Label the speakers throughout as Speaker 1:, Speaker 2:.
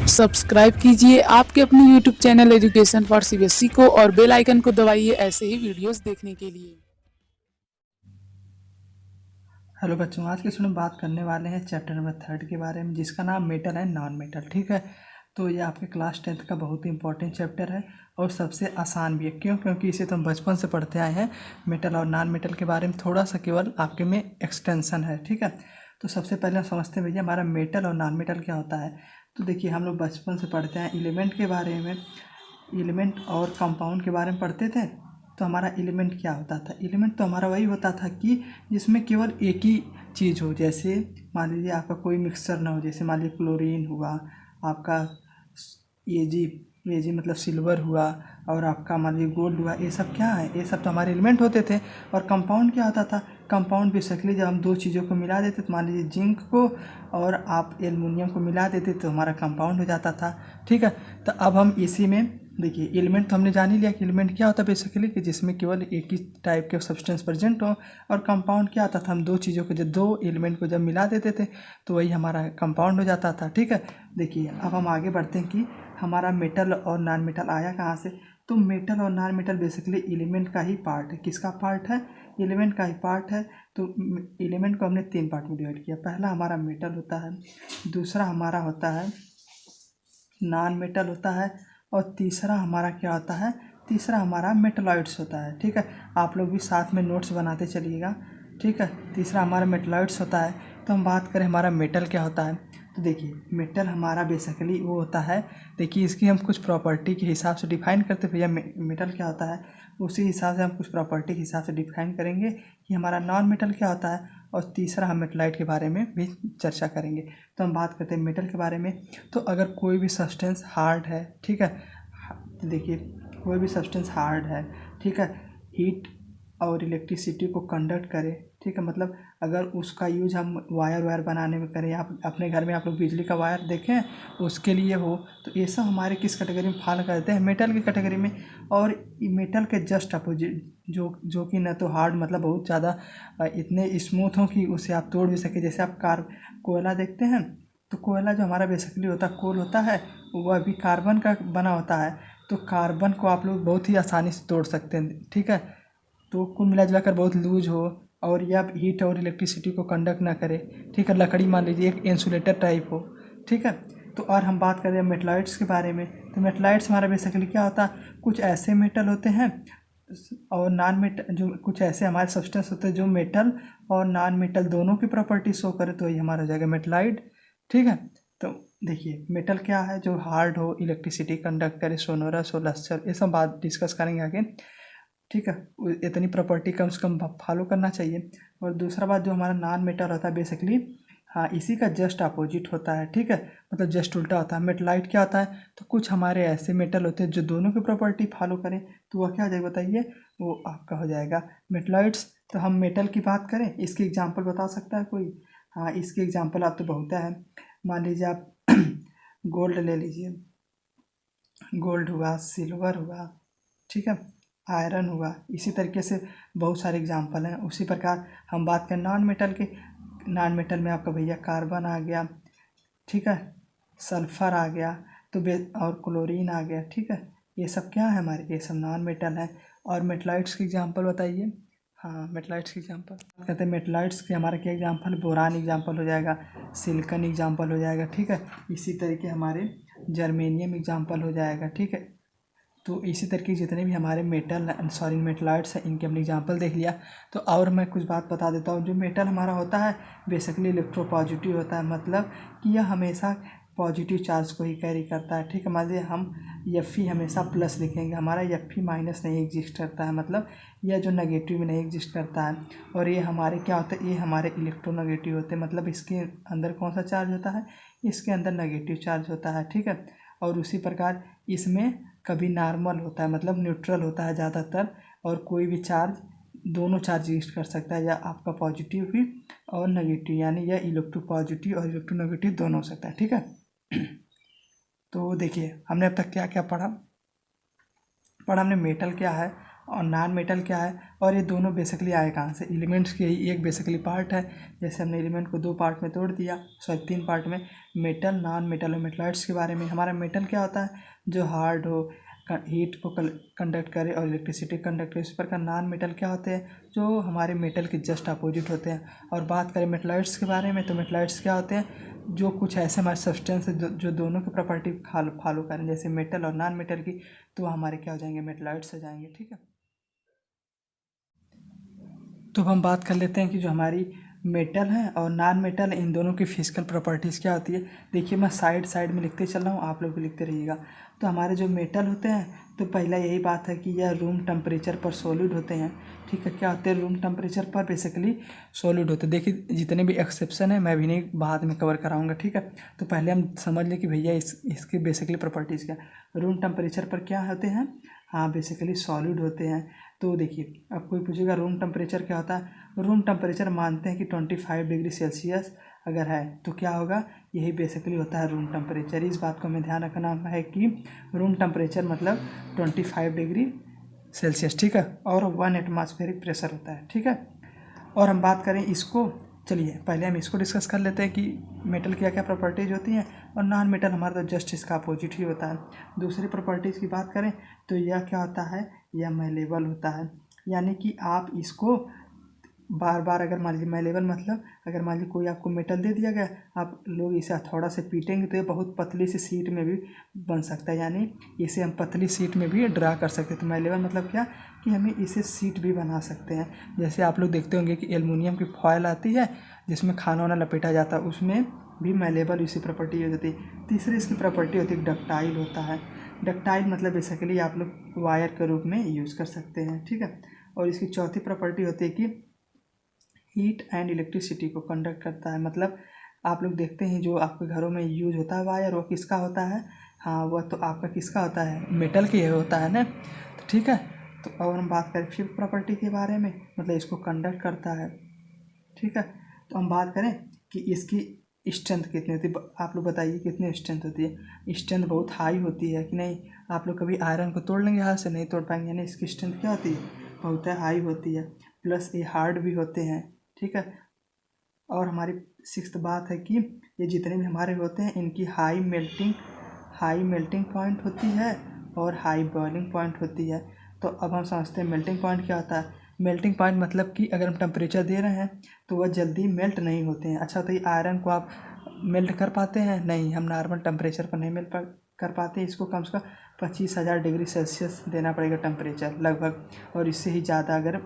Speaker 1: Subscribe कीजिए आपके अपने YouTube channel education for CBSE को और बेल आइकन को दबाइए ऐसे ही वीडियोस देखने के लिए।
Speaker 2: हेलो बच्चों, आज के इसमें बात करने वाले हैं चैप्टर नंबर 3 के बारे में, जिसका नाम मेटल एंड नॉन मेटल। ठीक है, तो ये आपके क्लास 10th का बहुत ही इंपॉर्टेंट चैप्टर है और सबसे आसान भी है। क्यों? क्योंकि इसे तो हम बचपन से पढ़ते आए हैं। मेटल और नॉन मेटल के बारे में थोड़ा सा केवल आपके में एक्सटेंशन है। ठीक है, तो सबसे पहले हम समझते हैं भैया हमारा मेटल और नॉन मेटल क्या होता है। तो देखिए, हम लोग बचपन से पढ़ते हैं एलिमेंट के बारे में, एलिमेंट और कंपाउंड के बारे में पढ़ते थे। तो हमारा एलिमेंट क्या होता था? एलिमेंट तो हमारा वही होता था कि जिसमें केवल एक ही चीज़ हो। जैसे मान लीजिए आपका कोई मिक्सचर ना हो, जैसे मान लीजिए क्लोरीन हुआ, आपका ये जी मतलब सिल्वर हुआ, और आपका मान लीजिए गोल्ड हुआ। ये सब क्या है? ये सब तो हमारे एलिमेंट होते थे। और कंपाउंड क्या होता था? कंपाउंड बेसिकली जब हम दो चीज़ों को मिला देते, तो मान लीजिए जिंक को और आप एल्युमिनियम को मिला देते तो हमारा कंपाउंड हो जाता था। ठीक है, तो अब हम इसी में देखिए, एलिमेंट तो हमने जान ही लिया कि एलिमेंट क्या होता है बेसिकली, कि जिसमें केवल एक ही टाइप के सब्सटेंस प्रेजेंट हो। और कंपाउंड क्या होता था? हम दो चीज़ों को जब दो एलिमेंट को जब मिला देते थे तो वही हमारा कंपाउंड हो जाता था। ठीक है, देखिए अब हम आगे बढ़ते हैं कि हमारा मेटल और नॉन मेटल आया कहाँ से। तो मेटल और नॉन मेटल बेसिकली एलिमेंट का ही पार्ट है। किसका पार्ट है? एलिमेंट का ही पार्ट है। तो एलिमेंट को हमने 3 पार्ट में डिवाइड किया। पहला हमारा मेटल होता है, दूसरा हमारा होता है नॉन मेटल होता है, और तीसरा हमारा क्या होता है? तीसरा हमारा मेटलॉइड्स होता है। ठीक है, आप लोग भी साथ में नोट्स बनाते चलिएगा। ठीक है, तीसरा हमारा मेटलॉइड्स होता है। तो हम बात करें हमारा मेटल क्या होता है। तो देखिए, मेटल हमारा बेसिकली वो होता है, देखिए इसकी हम कुछ प्रॉपर्टी के हिसाब से डिफाइन करते भैया मेटल क्या होता है। उसी हिसाब से हम कुछ प्रॉपर्टी के हिसाब से डिफाइन करेंगे कि हमारा नॉन मेटल क्या होता है, और तीसरा हम मेटलाइट के बारे में भी चर्चा करेंगे। तो हम बात करते हैं मेटल के बारे में। तो अगर कोई भी सब्सटेंस हार्ड है, ठीक है, तो देखिए कोई भी सब्सटेंस हार्ड है, ठीक है, हीट और इलेक्ट्रिसिटी को कंडक्ट करे, ठीक है, मतलब अगर उसका यूज हम वायर बनाने में करें, आप अपने घर में आप लोग बिजली का वायर देखें उसके लिए हो, तो ये सब हमारे किस कैटेगरी में फॉलो करते हैं? मेटल की कैटेगरी में। और मेटल के जस्ट अपोजिट जो कि न तो हार्ड मतलब बहुत ज़्यादा इतने स्मूथ हो कि उसे आप तोड़ भी सके। जैसे आप कोयला देखते हैं, तो कोयला जो हमारा बेसिकली होता है, कोल होता है, वह भी कार्बन का बना होता है। तो कार्बन को आप लोग बहुत ही आसानी से तोड़ सकते हैं। ठीक है, तो कुल मिला जुला कर बहुत लूज हो और यह हीट और इलेक्ट्रिसिटी को कंडक्ट ना करे। ठीक है, लकड़ी मान लीजिए एक इंसुलेटर टाइप हो। ठीक है, तो और हम बात करें मेटलाइट्स के बारे में। तो मेटलाइट्स हमारा बेसिकली क्या होता है? कुछ ऐसे मेटल होते हैं और नॉन मेटल, जो कुछ ऐसे हमारे सब्सटेंस होते हैं जो मेटल और नॉन मेटल दोनों की प्रॉपर्टी शो करे, तो ये हमारा हो जाएगा मेटलाइट। ठीक है, तो देखिए मेटल क्या है? जो हार्ड हो, इलेक्ट्रिसिटी कंडक्ट करे, सोनोरस हो, लस्टर, ये सब बात डिस्कस करेंगे आगे। ठीक है, इतनी प्रॉपर्टी कम से कम फॉलो करना चाहिए। और दूसरा बात, जो हमारा नॉन मेटल होता है बेसिकली, हाँ, इसी का जस्ट अपोजिट होता है। ठीक है, मतलब जस्ट उल्टा होता है। मेटलाइट क्या होता है? तो कुछ हमारे ऐसे मेटल होते हैं जो दोनों की प्रॉपर्टी फॉलो करें, तो वह क्या हो जाएगा बताइए? वो आपका हो जाएगा मेटलाइट्स। तो हम मेटल की बात करें, इसकी एग्जांपल बता सकता है कोई? हाँ, इसकी एग्जांपल आप तो बहुत है। मान लीजिए आप गोल्ड ले लीजिए, गोल्ड हुआ, सिल्वर हुआ, ठीक है, आयरन हुआ। इसी तरीके से बहुत सारे एग्जाम्पल हैं। उसी प्रकार हम बात करें नॉन मेटल के, नॉन मेटल में आपका भैया कार्बन आ गया, ठीक है, सल्फर आ गया, तो और क्लोरीन आ गया। ठीक है, ये सब क्या है हमारे? ये सब नॉन मेटल है। और मेटलाइट्स की एग्जांपल बताइए। हाँ, मेटलाइट्स की एग्जांपल कहते हैं, मेटलाइट्स के हमारे क्या एग्जांपल? बोरान एग्जांपल हो जाएगा, सिलिकन एग्जांपल हो जाएगा। ठीक है, इसी तरीके हमारे जर्मेनियम एग्जांपल हो जाएगा। ठीक है, तो इसी तरीके जितने भी हमारे मेटलाइट्स हैं, इनके हमने एग्जांपल देख लिया। तो और मैं कुछ बात बता देता हूँ। जो मेटल हमारा होता है बेसिकली इलेक्ट्रोपॉजिटिव होता है, मतलब कि यह हमेशा पॉजिटिव चार्ज को ही कैरी करता है। ठीक है, मान लीजिए हम Fe हमेशा प्लस लिखेंगे, हमारा Fe माइनस नहीं एग्जिस्ट करता है, मतलब यह जो नेगेटिव में नहीं एग्जिस्ट करता है। और ये हमारे क्या होते हैं? ये हमारे इलेक्ट्रोनेगेटिव होते हैं, मतलब इसके अंदर कौन सा चार्ज होता है? इसके अंदर नेगेटिव चार्ज होता है। ठीक है, और उसी प्रकार इसमें कभी नॉर्मल होता है, मतलब न्यूट्रल होता है ज़्यादातर। और कोई भी चार्ज, दोनों चार्ज यूज कर सकता है, या आपका पॉजिटिव भी और नेगेटिव, यानी यह इलेक्ट्रो पॉजिटिव और इलेक्ट्रो नेगेटिव दोनों हो सकता है। ठीक है, तो देखिए हमने अब तक क्या क्या पढ़ा हमने मेटल क्या है, और नॉन मेटल क्या है, और ये दोनों बेसिकली आए कहाँ से, एलिमेंट्स के ही एक बेसिकली पार्ट है। जैसे हमने एलिमेंट को 2 पार्ट में तोड़ दिया, सॉरी 3 पार्ट में, मेटल, नॉन मेटल और मेटलॉइड्स के बारे में। हमारा मेटल क्या होता है, जो हार्ड हो, हीट को कंडक्ट करे और इलेक्ट्रिसिटी कंडक्ट करे। इस प्रकार नॉन मेटल क्या होते हैं, जो हमारे मेटल के जस्ट अपोजिट होते हैं। और बात करें मेटलॉइड्स के बारे में, तो मेटलॉइड्स क्या होते हैं, जो कुछ ऐसे हमारे सब्सटेंस है जो दोनों की प्रॉपर्टी फॉलो करें, जैसे मेटल और नॉन मेटल की, तो हमारे क्या हो जाएंगे, मेटलॉइड्स हो जाएंगे। ठीक है, तो अब हम बात कर लेते हैं कि जो हमारी मेटल है और नॉन मेटल, इन दोनों की फिजिकल प्रॉपर्टीज़ क्या होती है। देखिए मैं साइड साइड में लिखते चल रहा हूँ, आप लोग भी लिखते रहिएगा। तो हमारे जो मेटल होते हैं, तो पहला यही बात है कि यह रूम टेम्परेचर पर सॉलिड होते हैं। ठीक है, क्या होते हैं, रूम टेम्परेचर पर बेसिकली सॉलिड होते हैं। देखिए जितने भी एक्सेप्शन है मैं भी नहीं बाद में कवर कराऊंगा। ठीक है, तो पहले हम समझ लें कि भैया इसके बेसिकली प्रॉपर्टीज़ क्या, रूम टेम्परेचर पर क्या होते हैं, हाँ बेसिकली सॉलिड होते हैं। तो देखिए अब कोई पूछेगा रूम टेम्परेचर क्या होता है, रूम टेम्परेचर मानते हैं कि 25 डिग्री सेल्सियस अगर है तो क्या होगा, यही बेसिकली होता है रूम टेम्परेचर। इस बात को हमें ध्यान रखना है कि रूम टेम्परेचर मतलब 25 डिग्री सेल्सियस। ठीक है, और 1 एटमॉस्फेरिक प्रेशर होता है। ठीक है, और हम बात करें इसको, चलिए पहले हम इसको डिस्कस कर लेते हैं कि मेटल क्या क्या प्रॉपर्टीज़ होती हैं, और नॉन मेटल हमारा तो जस्ट इसका अपोजिट ही होता है। दूसरी प्रॉपर्टीज़ की बात करें तो यह क्या होता है, यह मेलेबल होता है, यानी कि आप इसको बार बार, अगर मान लीजिए मेलेबल मतलब अगर मान लीजिए कोई आपको मेटल दे दिया गया, आप लोग इसे हथौड़ा से पीटेंगे तो ये बहुत पतली सी शीट में भी बन सकता है, यानी इसे हम पतली शीट में भी ड्रा कर सकते हैं। तो मेलेबल मतलब क्या, कि हमें इसे शीट भी बना सकते हैं। जैसे आप लोग देखते होंगे कि एलुमिनियम की फॉयल आती है जिसमें खाना वाना लपेटा जाता है, उसमें भी मेलेबल इसी प्रॉपर्टी हो जाती है। तीसरी इसकी प्रॉपर्टी होती है डक्टाइल होता है। डक्टाइल मतलब बेसिकली आप लोग वायर के रूप में यूज़ कर सकते हैं। ठीक है, और इसकी चौथी प्रॉपर्टी होती है कि हीट एंड इलेक्ट्रिसिटी को कंडक्ट करता है। मतलब आप लोग देखते हैं जो आपके घरों में यूज होता है वायर, वो किसका होता है, हाँ वह तो आपका किसका होता है, मेटल के होता है ना। तो ठीक है, तो अब हम बात करें फिफ्थ प्रॉपर्टी के बारे में, मतलब इसको कंडक्ट करता है। ठीक है, तो हम बात करें कि इसकी स्ट्रेंथ कितनी होती है, आप लोग बताइए कितनी स्ट्रेंथ होती है। स्ट्रेंथ बहुत हाई होती है कि नहीं, आप लोग कभी आयरन को तोड़ लेंगे हाथ से, नहीं तोड़ पाएंगे, यानी इसकी स्ट्रेंथ क्या होती है, बहुत हाई होती है। प्लस ये हार्ड भी होते हैं। ठीक है, और हमारी सिक्स्थ बात है कि ये जितने भी हमारे होते हैं इनकी हाई मेल्टिंग पॉइंट होती है और हाई बॉइलिंग पॉइंट होती है। तो अब हम समझते हैं मेल्टिंग पॉइंट क्या होता है। मेल्टिंग पॉइंट मतलब कि अगर हम टेम्परेचर दे रहे हैं तो वह जल्दी मेल्ट नहीं होते हैं। अच्छा, तो ये आयरन को आप मेल्ट कर पाते हैं, नहीं, हम नॉर्मल टेम्परेचर पर नहीं कर पाते। इसको कम से कम 25,000 डिग्री सेल्सियस देना पड़ेगा टेम्परेचर लगभग, और इससे ही ज़्यादा अगर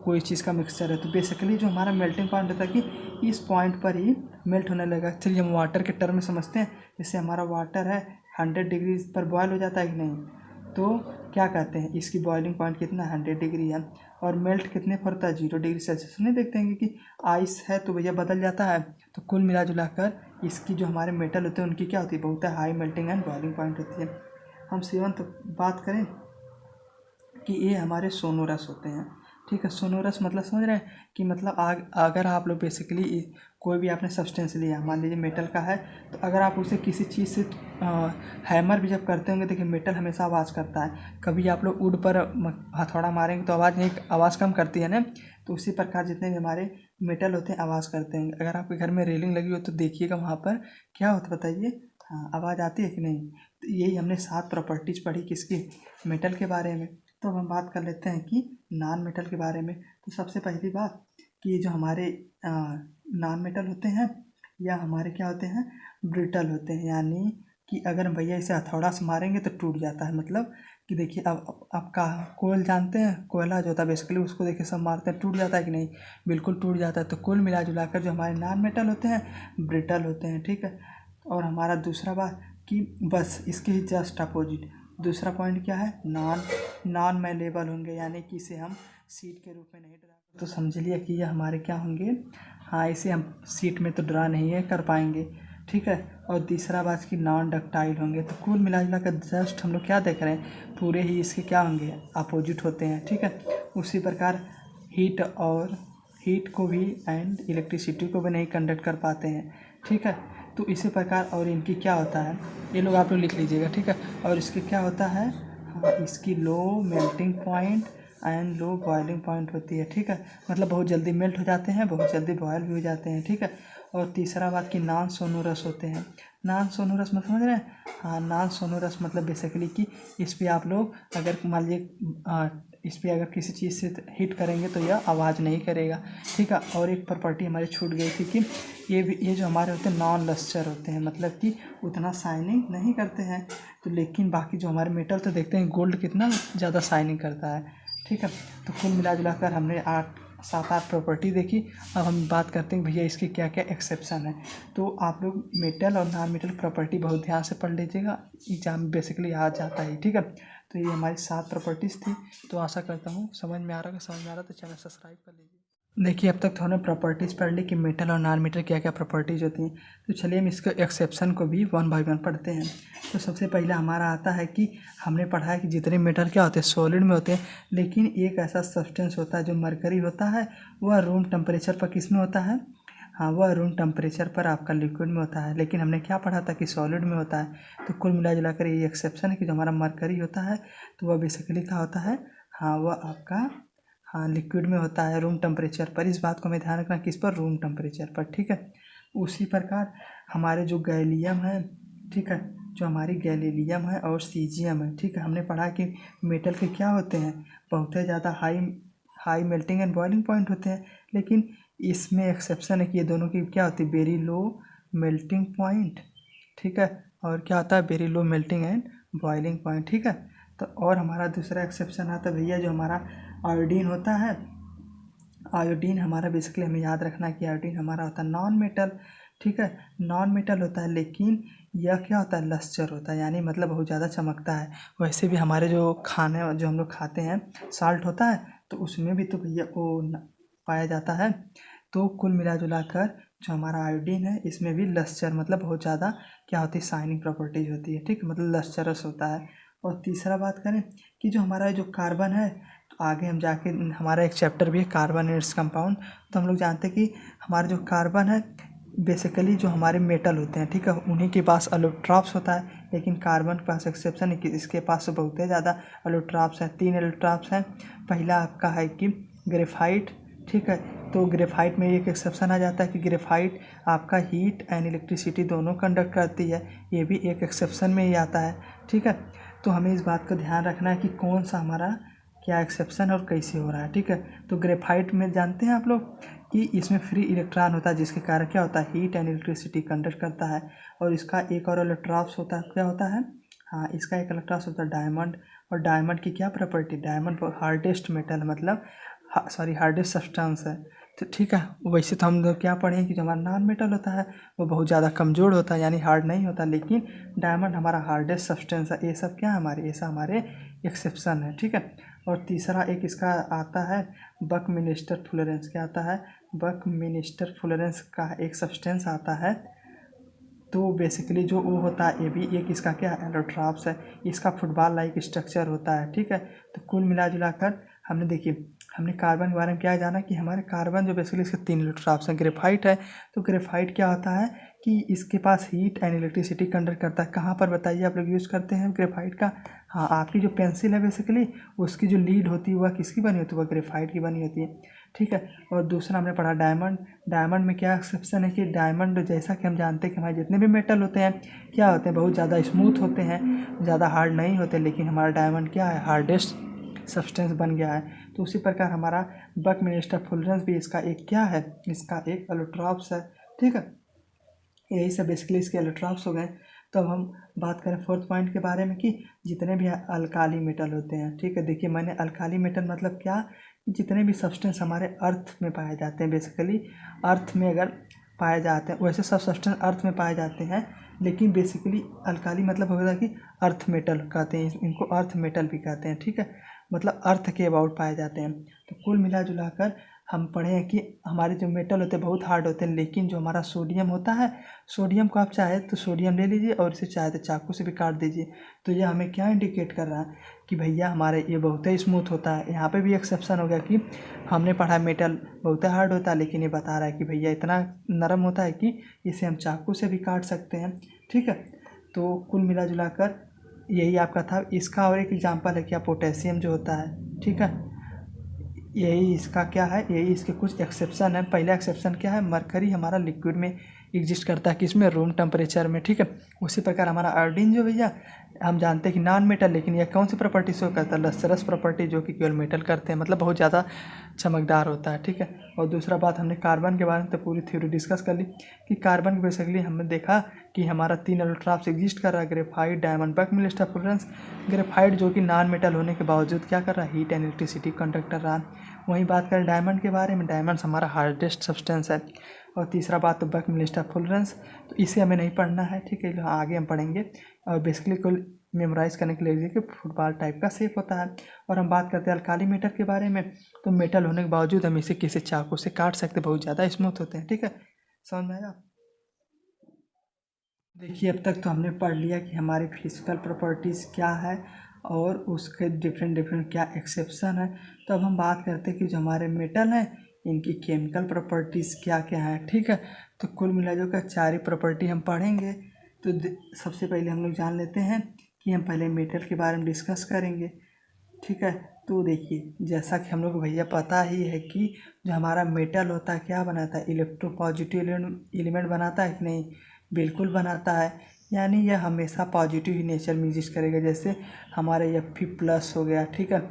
Speaker 2: कोई चीज़ का मिक्सचर है। तो बेसिकली जो हमारा मेल्टिंग पॉइंट होता है कि इस पॉइंट पर ही मेल्ट होने लगेगा। चलिए हम वाटर के टर्म में समझते हैं, जैसे हमारा वाटर है 100 डिग्री पर बॉयल हो जाता है कि नहीं, तो क्या कहते हैं, इसकी बॉइलिंग पॉइंट कितना 100 डिग्री है, और मेल्ट कितने पर होता है 0 डिग्री सेल्सियस। नहीं देखते हैं कि आइस है तो भैया बदल जाता है। तो कुल मिला जुला कर इसकी जो हमारे मेटल होते हैं उनकी क्या होती है, बहुत high melting and boiling point होती है। हम सेवंथ बात करें कि ये हमारे सोनोरस होते हैं। ठीक है, सोनोरस मतलब समझ रहे हैं कि मतलब अगर आप लोग बेसिकली कोई भी आपने सब्सटेंस लिया, मान लीजिए मेटल का है, तो अगर आप उसे किसी चीज़ से हैमर भी जब करते होंगे, देखिए मेटल हमेशा आवाज़ करता है। कभी आप लोग वुड पर हथौड़ा मारेंगे तो आवाज़ नहीं, आवाज़ कम करती है ना। तो उसी प्रकार जितने भी हमारे मेटल होते हैं आवाज़ करते हैं। अगर आपके घर में रेलिंग लगी हो तो देखिएगा वहाँ पर क्या होता है बताइए, हाँ आवाज़ आती है कि नहीं। तो यही हमने 7 प्रॉपर्टीज़ पढ़ी किसकी, मेटल के बारे में। तो अब हम बात कर लेते हैं कि नॉन मेटल के बारे में। तो सबसे पहली बात कि जो हमारे नॉन मेटल होते हैं या हमारे क्या होते हैं, ब्रिटल होते हैं, यानी कि अगर भैया इसे हथौड़ा से मारेंगे तो टूट जाता है। मतलब कि देखिए अब आपका कोयल जानते हैं, कोयला जो होता है बेसिकली, उसको देखिए सब मारते हैं, टूट जाता है कि नहीं, बिल्कुल टूट जाता है। तो कुल मिला जुला कर जो हमारे नॉन मेटल होते हैं ब्रिटल होते हैं। ठीक है, और हमारा दूसरा बात कि बस इसके ही जस्ट अपोजिट दूसरा पॉइंट क्या है, नॉन मेलेबल होंगे, यानी कि इसे हम सीट के रूप में नहीं ड्रा, तो समझ लिया कि ये हमारे क्या होंगे, हाँ इसे हम सीट में तो ड्रा नहीं है कर पाएंगे। ठीक है, और तीसरा बात कि नॉन डक्टाइल होंगे। तो कुल मिला जुला कर जस्ट हम लोग क्या देख रहे हैं, पूरे ही इसके क्या होंगे, अपोजिट होते हैं। ठीक है, उसी प्रकार हीट को भी एंड इलेक्ट्रिसिटी को भी नहीं कंडक्ट कर पाते हैं। ठीक है, तो इसी प्रकार और इनकी क्या होता है, ये लोग आप लोग लिख लीजिएगा। ठीक है, और इसके क्या होता है, हाँ इसकी low melting point and low boiling point होती है, ठीक है, मतलब बहुत जल्दी मेल्ट हो जाते हैं, बहुत जल्दी बॉयल भी हो जाते हैं, ठीक है। और तीसरा बात कि नॉन सोनोरस होते हैं। नॉन सोनोरस मतलब समझ रहे हैं? हाँ, नॉन सोनोरस मतलब बेसिकली कि इस पर आप लोग अगर मान लीजिए इस पर अगर किसी चीज़ से हिट करेंगे तो यह आवाज़ नहीं करेगा, ठीक है। और एक प्रॉपर्टी हमारी छूट गई थी कि ये जो हमारे होते हैं नॉन लस्टर होते हैं, मतलब कि उतना शाइनिंग नहीं करते हैं। तो लेकिन बाकी जो हमारे मेटल तो देखते हैं गोल्ड कितना ज़्यादा शाइनिंग करता है, ठीक है। तो कुल मिला जुला कर हमने 7-8 प्रॉपर्टी देखी। अब हम बात करते हैं भैया इसके क्या क्या एक्सेप्शन है। तो आप लोग मेटल और नॉन मेटल प्रॉपर्टी बहुत ध्यान से पढ़ लीजिएगा, एग्जाम में बेसिकली आ जाता है, ठीक है। तो ये हमारी 7 प्रॉपर्टीज़ थी। तो आशा करता हूँ समझ में आ रहा है। समझ में आ रहा तो चैनल सब्सक्राइब कर लीजिए। देखिए अब तक तो हमने प्रॉपर्टीज़ पढ़ ली कि मेटल और नॉन मेटल क्या क्या प्रॉपर्टीज़ होती हैं। तो चलिए हम इसके एक्सेप्शन को भी 1 बाय 1 पढ़ते हैं। तो सबसे पहला हमारा आता है कि हमने पढ़ा है कि जितने मेटल क्या होते हैं सॉलिड में होते हैं, लेकिन एक ऐसा सब्सटेंस होता है जो मरकरी होता है, वह रूम टेम्परेचर पर किस में होता है? हाँ, वह रूम टेम्परेचर पर आपका लिक्विड में होता है। लेकिन हमने क्या पढ़ा था कि सॉलिड में होता है। तो कुल मिला जुला कर ये एक्सेप्शन है कि जो हमारा मरकरी होता है तो वह बेसिकली क्या होता है? हाँ, वह आपका हाँ लिक्विड में होता है रूम टेम्परेचर पर। इस बात को हमें ध्यान रखना किस पर? रूम टेम्परेचर पर, ठीक है। उसी प्रकार हमारे जो गैलियम है, ठीक है, जो हमारी गैलीलियम है और सीजियम है, ठीक है, हमने पढ़ा कि मेटल के क्या होते हैं? बहुत ही ज़्यादा high melting and boiling point होते हैं। लेकिन इसमें एक्सेप्शन है कि ये दोनों की क्या होती है? वेरी लो मेल्टिंग पॉइंट, ठीक है। और क्या होता है? Very low melting and boiling point, ठीक है। तो और हमारा दूसरा एक्सेप्शन आता है भैया जो हमारा आयोडीन होता है। आयोडीन हमारा बेसिकली हमें याद रखना है कि आयोडीन हमारा होता है नॉन मेटल, ठीक है, नॉन मेटल होता है। लेकिन यह क्या होता है? लस्टर होता है, यानी मतलब बहुत ज़्यादा चमकता है। वैसे भी हमारे जो खाने जो हम लोग खाते हैं साल्ट होता है, तो उसमें भी तो भैया वो पाया जाता है। तो कुल मिला जुला कर जो हमारा आयोडीन है इसमें भी लस्टर मतलब बहुत ज़्यादा क्या होती है? शाइनिंग प्रॉपर्टीज होती है, ठीक, मतलब लस्टरस होता है। और तीसरा बात करें कि जो हमारा जो कार्बन है, तो आगे हम जाके हमारा एक चैप्टर भी है कार्बन एंड इट्स कंपाउंड। तो हम लोग जानते हैं कि हमारा जो कार्बन है बेसिकली जो हमारे मेटल होते हैं, ठीक है, उन्हीं के पास एलोट्रॉप्स होता है। लेकिन कार्बन के पास एक्सेप्शन है कि इसके पास तो बहुत ही ज़्यादा एलोट्रॉप्स हैं। 3 एलोट्रॉप्स हैं। पहला आपका है कि ग्रेफाइट, ठीक है। तो ग्रेफाइट में एक एक्सेप्शन आ जाता है कि ग्रेफाइट आपका हीट एंड इलेक्ट्रिसिटी दोनों कंडक्ट करती है। ये भी एक एक्सेप्शन में ही आता है, ठीक है। तो हमें इस बात का ध्यान रखना है कि कौन सा हमारा क्या एक्सेप्शन और कैसे हो रहा है, ठीक है। तो ग्रेफाइट में जानते हैं आप लोग कि इसमें फ्री इलेक्ट्रॉन होता है, जिसके कारण क्या होता है? हीट एंड इलेक्ट्रिसिटी कंडक्ट करता है। और इसका एक और इलेक्ट्रॉप्स होता है, क्या होता है? हाँ, इसका एक इलेक्ट्रॉप्स होता है डायमंड। और डायमंड की क्या प्रॉपर्टी? डायमंड हार्डेस्ट मेटल मतलब हार्डेस्ट सब्सटेंस है। तो ठीक है, वैसे तो हम लोग क्या पढ़े कि जो हमारा नॉन मेटल होता है वो बहुत ज़्यादा कमज़ोर होता है, यानी हार्ड नहीं होता। लेकिन डायमंड हमारा हार्डेस्ट सब्सटेंस है। ये सब क्या है? हमारे ऐसा हमारे एक्सेप्शन है, ठीक है। और तीसरा एक इसका आता है बकमिनिस्टर फ्लोरेंस। क्या आता है? बकमिनिस्टर फ्लोरेंस का एक सब्सटेंस आता है। तो बेसिकली जो वो होता है ये भी एक इसका क्या है? एलोट्रॉप्स है। इसका फुटबॉल लाइक स्ट्रक्चर होता है, ठीक है। तो कुल मिला जुला कर हमने देखिए हमने कार्बन के बारे में क्या जाना कि हमारे कार्बन जो बेसिकली इसके 3 एलोट्रॉप्स हैं। ग्रेफाइट है, तो ग्रेफाइट क्या होता है कि इसके पास हीट एंड इलेक्ट्रिसिटी कंडक्ट करता है। कहाँ पर बताइए आप लोग यूज़ करते हैं ग्रेफाइट का? हाँ, आपकी जो पेंसिल है बेसिकली उसकी जो लीड होती है वह किसकी बनी होती है? वह ग्रेफाइट की बनी होती है, ठीक है। और दूसरा हमने पढ़ा डायमंड। डायमंड में क्या एक्सेप्शन है कि डायमंड जैसा कि हम जानते हैं कि हमारे जितने भी मेटल होते हैं क्या होते हैं? बहुत ज़्यादा स्मूथ होते हैं, ज़्यादा हार्ड नहीं होते। लेकिन हमारा डायमंड क्या है? हार्डेस्ट सब्सटेंस बन गया है। तो उसी प्रकार हमारा बकमिनिस्टर फ्लोरेंस भी इसका एक क्या है? इसका एक एलोट्रॉप्स है, ठीक है। यही सब बेसिकली इसके एलोट्रॉप्स हो गए। तो अब हम बात करें फोर्थ पॉइंट के बारे में कि जितने भी अल्काली मेटल होते हैं, ठीक है। देखिए मैंने अल्काली मेटल मतलब क्या, जितने भी सब्सटेंस हमारे अर्थ में पाए जाते हैं, बेसिकली अर्थ में अगर पाए जाते हैं, वैसे सब सब्सटेंस अर्थ में पाए जाते हैं। लेकिन बेसिकली अल्काली मतलब होता है कि अर्थ मेटल कहते हैं, इनको अर्थ मेटल भी कहते हैं, ठीक है, मतलब अर्थ के अबाउट पाए जाते हैं। तो कुल मिला जुला कर हम पढ़े हैं कि हमारे जो मेटल होते हैं बहुत हार्ड होते हैं। लेकिन जो हमारा सोडियम होता है, सोडियम को आप चाहे तो सोडियम ले लीजिए और इसे चाहे तो चाकू से भी काट दीजिए। तो ये हमें क्या इंडिकेट कर रहा है कि भैया हमारे ये बहुत ही स्मूथ होता है। यहाँ पे भी एक्सेप्शन हो गया कि हमने पढ़ा मेटल बहुत ही हार्ड होता है, लेकिन ये बता रहा है कि भैया इतना नरम होता है कि इसे हम चाकू से भी काट सकते हैं, ठीक है। तो कुल मिला जुला कर यही आपका था। इसका और एक एग्जाम्पल है क्या? पोटेशियम जो होता है, ठीक है, यही इसका क्या है, यही इसके कुछ एक्सेप्शन है। पहला एक्सेप्शन क्या है, मरकरी हमारा लिक्विड में एग्जिस्ट करता है, किसमें, रूम टेम्परेचर में, ठीक है। उसी प्रकार हमारा आयोडीन जो भैया हम जानते हैं कि नॉन मेटल, लेकिन यह कौन सी प्रॉपर्टी शो करता है, लस्टरस प्रॉपर्टी, जो कि केवल मेटल करते हैं, मतलब बहुत ज़्यादा चमकदार होता है, ठीक है। और दूसरा बात, हमने कार्बन के बारे में तो पूरी थ्योरी डिस्कस कर ली कि कार्बन बेसिकली हमने देखा कि हमारा 3 एलोट्रॉप्स एग्जिस्ट कर रहा है, ग्रेफाइट, डायमंड, बकमिल, स्टेफुलेंस। ग्रेफाइट जो कि नॉन मेटल होने के बावजूद क्या कर रहा है, हीट एंड इलेक्ट्रिसिटी कंडक्टर रहा। वहीं बात करें डायमंड के बारे में, डायमंड हमारा हार्डेस्ट सब्सटेंस है। और तीसरा बात तो बकमिल स्टेफुलेंस, तो इसे हमें नहीं पढ़ना है, ठीक है, आगे हम पढ़ेंगे। और बेसिकली कुल मेमोराइज करने के लिए कि फुटबॉल टाइप का शेप होता है। और हम बात करते हैं अल्काली मेटल के बारे में, तो मेटल होने के बावजूद हम इसे किसी चाकू से काट सकते, बहुत ज़्यादा स्मूथ होते हैं, ठीक है। समझ में आया। देखिए अब तक तो हमने पढ़ लिया कि हमारी फिजिकल प्रॉपर्टीज़ क्या है और उसके डिफरेंट डिफरेंट क्या एक्सेप्शन है। तो अब हम बात करते हैं कि जो हमारे मेटल हैं इनकी केमिकल प्रॉपर्टीज़ क्या क्या हैं, ठीक है। तो कुल मिलाकर का 4 ही प्रॉपर्टी हम पढ़ेंगे। तो सबसे पहले हम लोग जान लेते हैं कि हम पहले मेटल के बारे में डिस्कस करेंगे, ठीक है। तो देखिए जैसा कि हम लोग को भैया पता ही है कि जो हमारा मेटल होता है क्या बनाता है, इलेक्ट्रोपॉजिटिव एलिमेंट बनाता है कि नहीं, बिल्कुल बनाता है। यानी यह हमेशा पॉजिटिव ही नेचर में एग्जिस्ट करेगा। जैसे हमारे Fe+ हो गया, ठीक है,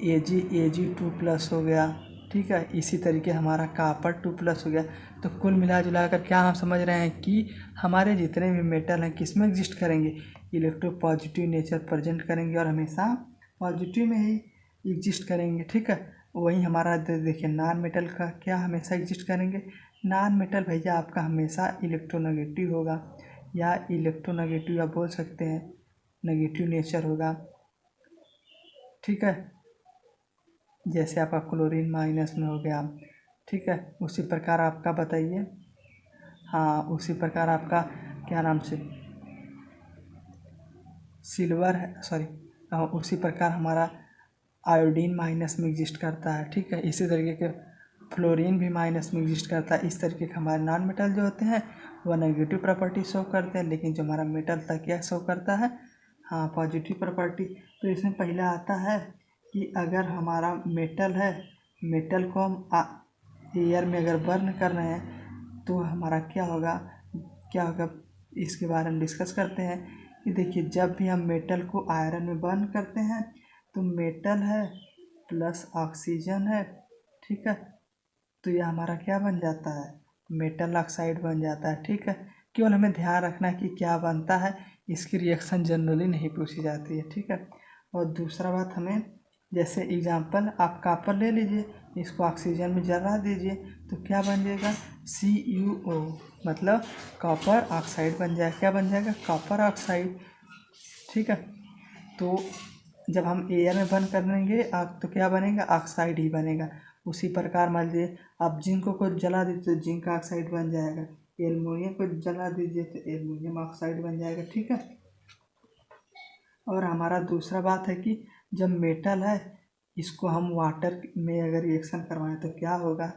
Speaker 2: Ag2+ हो गया, ठीक है। इसी तरीके हमारा Copper2+ हो गया। तो कुल मिला जुला कर क्या हम समझ रहे हैं कि हमारे जितने भी मेटल हैं किस में एग्जिस्ट करेंगे, इलेक्ट्रोपॉजिटिव नेचर प्रेजेंट करेंगे और हमेशा पॉजिटिव में ही एग्जिस्ट करेंगे, ठीक है। वही हमारा देखिए नॉन मेटल का क्या हमेशा एग्जिस्ट करेंगे, नॉन मेटल भैया आपका हमेशा इलेक्ट्रोनेगेटिव होगा, या इलेक्ट्रोनेगेटिव आप बोल सकते हैं, नेगेटिव नेचर होगा, ठीक है। जैसे आपका क्लोरीन माइनस में हो गया, ठीक है। उसी प्रकार आपका बताइए, हाँ उसी प्रकार आपका क्या नाम से सिल्वर है, सॉरी, उसी प्रकार हमारा आयोडीन माइनस में एग्जिस्ट करता है, ठीक है। इसी तरीके के फ्लोरीन भी माइनस में एग्जिस्ट करता है। इस तरीके के हमारे नॉन मेटल जो होते हैं वह नेगेटिव प्रॉपर्टी शो करते हैं, लेकिन जो हमारा मेटल था क्या शो करता है, हाँ पॉजिटिव प्रॉपर्टी। तो इसमें पहला आता है कि अगर हमारा मेटल है, मेटल को हम एयर में अगर बर्न कर रहे हैं तो हमारा क्या होगा, क्या होगा इसके बारे में डिस्कस करते हैं। कि देखिए जब भी हम मेटल को आयरन में बर्न करते हैं तो मेटल है प्लस ऑक्सीजन है, ठीक है, तो यह हमारा क्या बन जाता है, मेटल ऑक्साइड बन जाता है, ठीक है। केवल हमें ध्यान रखना है कि क्या बनता है, इसकी रिएक्शन जनरली नहीं पूछी जाती है, ठीक है। और दूसरा बात हमें, जैसे एग्जांपल आप कॉपर ले लीजिए, इसको ऑक्सीजन में जला दीजिए तो क्या बन जाएगा, CuO, मतलब कॉपर ऑक्साइड बन जाएगा, क्या बन जाएगा, कॉपर ऑक्साइड, ठीक है। तो जब हम एयर में बर्न करेंगे आग तो क्या बनेगा, ऑक्साइड ही बनेगा। उसी प्रकार मान लीजिए आप जिंक को जला दीजिए तो जिंक ऑक्साइड बन जाएगा, एल्युमिनियम को जला दीजिए तो एल्युमिनियम ऑक्साइड बन जाएगा, ठीक है। और हमारा दूसरा बात है कि जब मेटल है इसको हम वाटर में अगर रिएक्शन करवाएं तो क्या होगा,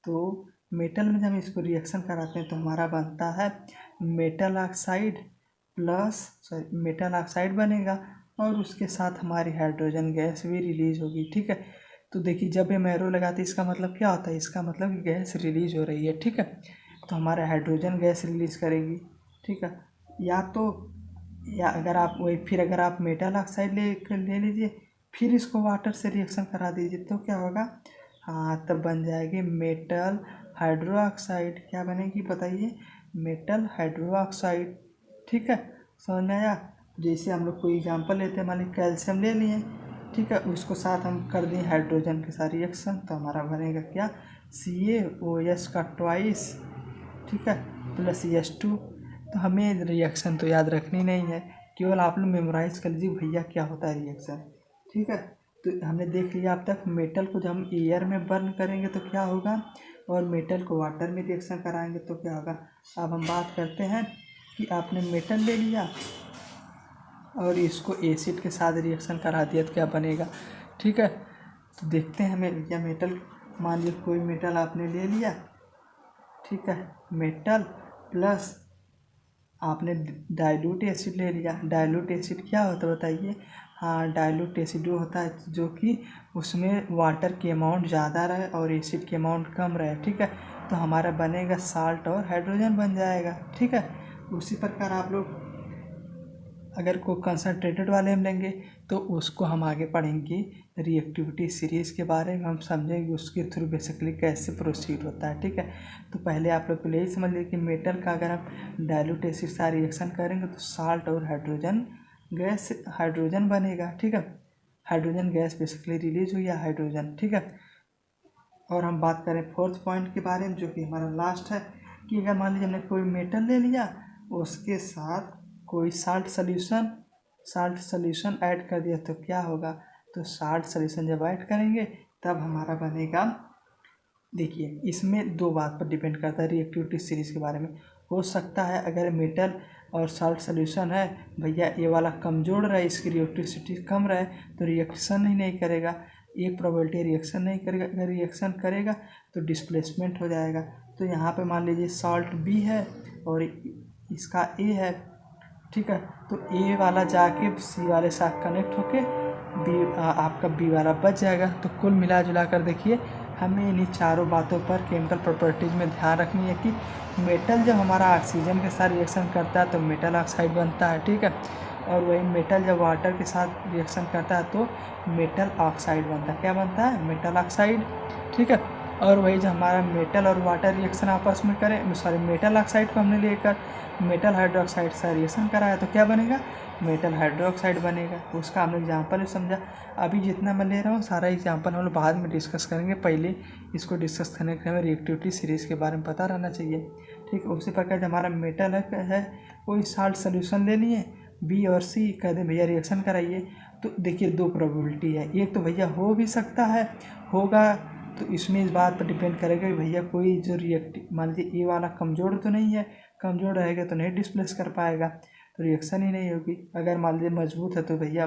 Speaker 2: तो मेटल में जब हम इसको रिएक्शन कराते हैं तो हमारा बनता है metal oxide plus, sorry metal oxide बनेगा और उसके साथ हमारी हाइड्रोजन गैस भी रिलीज होगी, ठीक है। तो देखिए जब ये एरो लगाते हैं इसका मतलब क्या होता है, इसका मतलब कि गैस रिलीज हो रही है, ठीक है। तो हमारे हाइड्रोजन गैस रिलीज करेगी, ठीक है। या तो या अगर आप वही फिर अगर आप मेटल ऑक्साइड ले लीजिए, फिर इसको वाटर से रिएक्शन करा दीजिए तो क्या होगा, हाँ तब बन जाएगी मेटल हाइड्रो ऑक्साइड, क्या बनेगी बताइए, मेटल हाइड्रो ऑक्साइड, ठीक है। समझ में आया। जैसे हम लोग कोई एग्जांपल लेते हैं, मान लीजिए कैल्शियम ले लिए, ठीक है, उसको साथ हम कर दें हाइड्रोजन के साथ रिएक्शन तो हमारा बनेगा क्या, CaOH का ट्वाइस, ठीक है, प्लस H2। तो हमें रिएक्शन तो याद रखनी नहीं है, केवल आप लोग मेमोराइज कर लीजिए भैया क्या होता है रिएक्शन, ठीक है। तो हमने देख लिया अब तक मेटल को जब हम एयर में बर्न करेंगे तो क्या होगा, और मेटल को वाटर में रिएक्शन कराएंगे तो क्या होगा। अब हम बात करते हैं कि आपने मेटल ले लिया और इसको एसिड के साथ रिएक्शन करा दिया तो क्या बनेगा, ठीक है। तो देखते हैं हमें भैया मेटल, मान लीजिए कोई मेटल आपने ले लिया, ठीक है, मेटल प्लस आपने डाइल्यूट एसिड ले लिया। डाइल्यूट एसिड क्या होता है बताइए? हाँ, डाइल्यूट एसिड वो होता है जो कि उसमें वाटर की अमाउंट ज़्यादा रहे और एसिड की अमाउंट कम रहे, ठीक है। तो हमारा बनेगा साल्ट और हाइड्रोजन बन जाएगा, ठीक है। उसी प्रकार आप लोग अगर कोई कंसनट्रेटेड वाले हम लेंगे तो उसको हम आगे पढ़ेंगे रिएक्टिविटी सीरीज़ के बारे में, हम समझेंगे उसके थ्रू बेसिकली कैसे प्रोसीड होता है, ठीक है। तो पहले आप लोग पहले ही समझ लीजिए कि मेटल का अगर हम डाइल्यूट एसिड से रिएक्शन करेंगे तो साल्ट और हाइड्रोजन बनेगा, ठीक है। हाइड्रोजन गैस बेसिकली रिलीज हुई है, हाइड्रोजन, ठीक है। और हम बात करें फोर्थ पॉइंट के बारे में जो कि हमारा लास्ट है कि अगर मान लीजिए हमने कोई मेटल ले लिया उसके साथ कोई साल्ट सॉल्यूशन ऐड कर दिया तो क्या होगा? तो साल्ट सॉल्यूशन जब ऐड करेंगे तब हमारा बनेगा, देखिए इसमें दो बात पर डिपेंड करता है रिएक्टिविटी सीरीज़ के बारे में। हो सकता है अगर मेटल और साल्ट सॉल्यूशन है भैया ये वाला कमज़ोर रहे, इसकी रिएक्टिविटी कम रहे तो रिएक्शन ही नहीं करेगा, एक प्रोबेबिलिटी रिएक्शन नहीं करेगा। अगर रिएक्शन करेगा तो डिस्प्लेसमेंट हो जाएगा। तो यहाँ पे मान लीजिए साल्ट बी है और इसका ए है, ठीक है। तो ए वाला जाके सी वाले साथ कनेक्ट होके आपका बी वाला बच जाएगा। तो कुल मिला जुला कर देखिए हमें इन्हीं चारों बातों पर केमिकल प्रॉपर्टीज़ में ध्यान रखनी है कि मेटल जब हमारा ऑक्सीजन के साथ रिएक्शन करता है तो मेटल ऑक्साइड बनता है, ठीक है। और वही मेटल जब वाटर के साथ रिएक्शन करता है तो मेटल ऑक्साइड बनता है। क्या बनता है? मेटल ऑक्साइड, ठीक है। और वही जो हमारा मेटल और वाटर रिएक्शन आपस में करें, सॉरी मेटल ऑक्साइड को हमने लेकर मेटल हाइड्रोक्साइड से रिएक्शन कराया तो क्या बनेगा? मेटल हाइड्रोक्साइड बनेगा। उसका हमने एग्जाम्पल भी समझा। अभी जितना मैं ले रहा हूँ सारा एग्जाम्पल हम लोग बाद में डिस्कस करेंगे, पहले इसको डिस्कस करने के हमें रिएक्टिविटी सीरीज़ के बारे में पता रहना चाहिए, ठीक है। उसी प्रकार हमारा मेटल है कोई साल्ट सोल्यूशन ले लिए, बी और सी कह दें भैया रिएक्शन कराइए, तो देखिए दो प्रोबेबिलिटी है। एक तो भैया हो भी सकता है, होगा तो इसमें इस बात पर डिपेंड करेगा कि भैया कोई जो रिएक्टिव मान लीजिए ए वाला कमज़ोर तो नहीं है, कमज़ोर रहेगा तो नहीं डिस्प्लेस कर पाएगा तो रिएक्शन ही नहीं होगी। अगर मान लीजिए मजबूत है तो भैया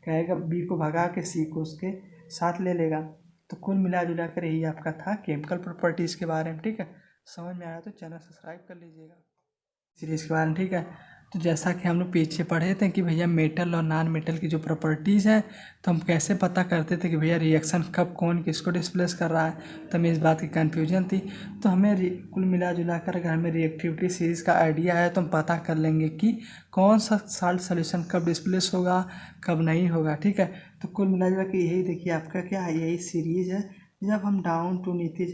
Speaker 2: कहेगा बी को भगा के सी को उसके साथ ले लेगा। तो कुल मिला जुला कर यही आपका था केमिकल प्रॉपर्टीज़ के बारे में, ठीक है। समझ में आया तो चैनल सब्सक्राइब कर लीजिएगा सीरीज़ के बारे में, ठीक है। तो जैसा कि हम लोग पीछे पढ़े थे कि भैया मेटल और नॉन मेटल की जो प्रॉपर्टीज़ हैं तो हम कैसे पता करते थे कि भैया रिएक्शन कब कौन किसको डिस्प्लेस कर रहा है, तो हमें इस बात की कन्फ्यूजन थी। तो हमें कुल मिला जुला कर अगर हमें रिएक्टिविटी सीरीज़ का आइडिया है तो हम पता कर लेंगे कि कौन सा साल्ट सोल्यूशन कब डिस्प्लेस होगा कब नहीं होगा, ठीक है। तो कुल मिला जुला के यही देखिए आपका क्या है, यही सीरीज़ है। जब हम डाउन टू नीचे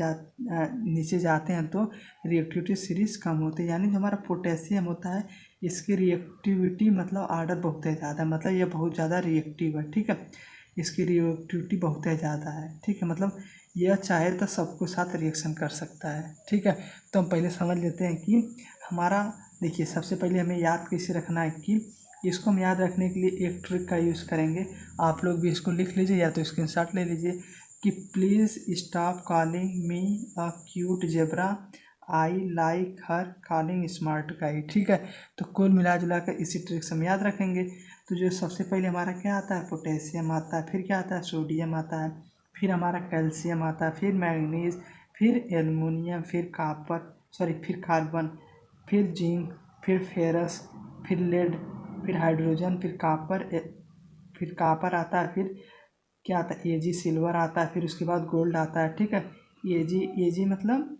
Speaker 2: जाते हैं तो रिएक्टिविटी सीरीज़ कम होती है, यानी जो हमारा पोटेशियम होता है इसकी रिएक्टिविटी मतलब आर्डर बहुत है ज़्यादा, मतलब ये बहुत ज़्यादा रिएक्टिव है, ठीक है। इसकी रिएक्टिविटी बहुत है ज़्यादा है, ठीक है। मतलब यह चाहे तो सबके साथ रिएक्शन कर सकता है, ठीक है। तो हम पहले समझ लेते हैं कि हमारा देखिए सबसे पहले हमें याद कैसे रखना है कि इसको हम याद रखने के लिए एक ट्रिक का यूज़ करेंगे। आप लोग भी इसको लिख लीजिए या तो स्क्रीनशॉट ले लीजिए कि please stop calling me a cute zebra, I like her calling smart गाई, ठीक है। तो कुल मिला जुला कर इसी ट्रिक से हम याद रखेंगे। तो जो सबसे पहले हमारा क्या आता है, पोटेशियम आता है, फिर क्या आता है, सोडियम आता है, फिर हमारा कैल्शियम आता है, फिर मैग्नीज, फिर एल्युमिनियम, फिर फिर कार्बन, फिर जिंक, फिर फेरस, फिर लेड, फिर हाइड्रोजन, फिर कापर आता है, फिर क्या आता है एजी सिल्वर आता है, फिर उसके बाद गोल्ड आता है, ठीक है। एजी मतलब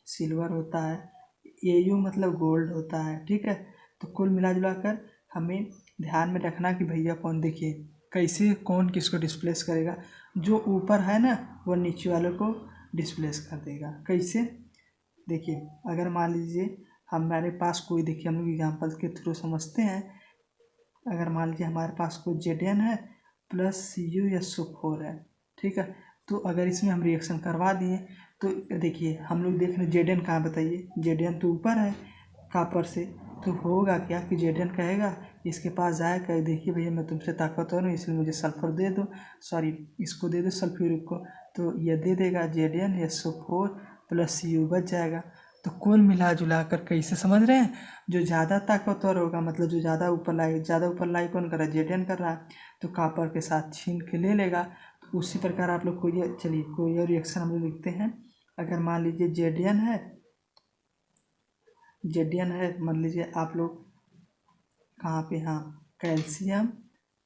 Speaker 2: सिल्वर होता है, एयू मतलब गोल्ड होता है, ठीक है। तो कुल मिला जुला कर हमें ध्यान में रखना कि भैया कौन, देखिए कैसे कौन किसको डिस्प्लेस करेगा। जो ऊपर है ना वो नीचे वालों को डिस्प्लेस कर देगा। कैसे? देखिए अगर मान लीजिए हमारे पास कोई, देखिए हम लोग एग्जाम्पल के थ्रू समझते हैं। अगर मान लीजिए हमारे पास कोई जेडेन है प्लस CuSO4 है, ठीक है। तो अगर इसमें हम रिएक्शन करवा दिए तो देखिए हम लोग देख रहे जेडेन कहाँ, बताइए जेडेन तो ऊपर है कापर से, तो होगा क्या कि जेडेन कहेगा इसके पास जाए कहे देखिए भैया मैं तुमसे ताकतवर हूँ इसलिए मुझे सल्फर दे दो, सॉरी इसको दे दो सल्फ्यूरिक को, तो ये दे देगा JnSO4 प्लस Cu बच जाएगा। तो कुल मिला जुला कर कैसे समझ रहे हैं, जो ज़्यादा ताकतवर होगा मतलब जो ज़्यादा ऊपर लाई कौन कर रहा है, जेडेन कर रहा है, तो कापर के साथ छीन के ले लेगा। तो उसी प्रकार आप लोग कोई और रिएक्शन हम लोग लिखते हैं। अगर मान लीजिए जेडेन है, Zn है, मान लीजिए आप लोग कहाँ पे, हाँ कैल्शियम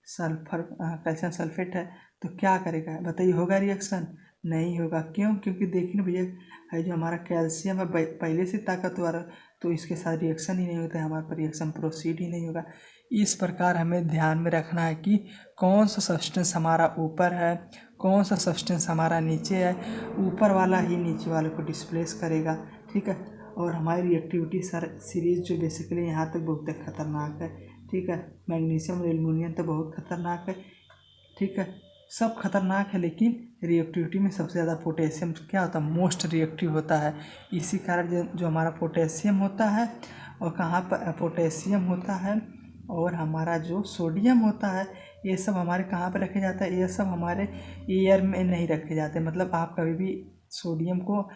Speaker 2: सल्फर, कैल्शियम सल्फेट है, तो क्या करेगा बताइए, होगा रिएक्शन? नहीं होगा। क्यों? क्योंकि देखिए ना भैया, है जो हमारा कैल्शियम है पहले से ताकतवर है, तो इसके साथ रिएक्शन ही नहीं होता है, हमारे पर रिएक्शन प्रोसीड ही नहीं होगा। इस प्रकार हमें ध्यान में रखना है कि कौन सा सब्सटेंस हमारा ऊपर है, कौन सा सब्सटेंस हमारा नीचे है। ऊपर वाला ही नीचे वाले को डिस्प्लेस करेगा, ठीक है। और हमारी रिएक्टिविटी सीरीज जो बेसिकली यहाँ तक बहुत खतरनाक है, ठीक है। मैग्नीशियम और एल्युमिनियम तो बहुत खतरनाक है, ठीक है, सब खतरनाक है, लेकिन रिएक्टिविटी में सबसे ज़्यादा पोटेशियम क्या होता है, मोस्ट रिएक्टिव होता है। इसी कारण जो हमारा पोटेशियम होता है, और कहाँ पर पोटेशियम होता है और हमारा जो सोडियम होता है, ये सब हमारे कहाँ पर रखे जाता है, ये सब हमारे एयर में नहीं रखे जाते। मतलब आप कभी भी सोडियम को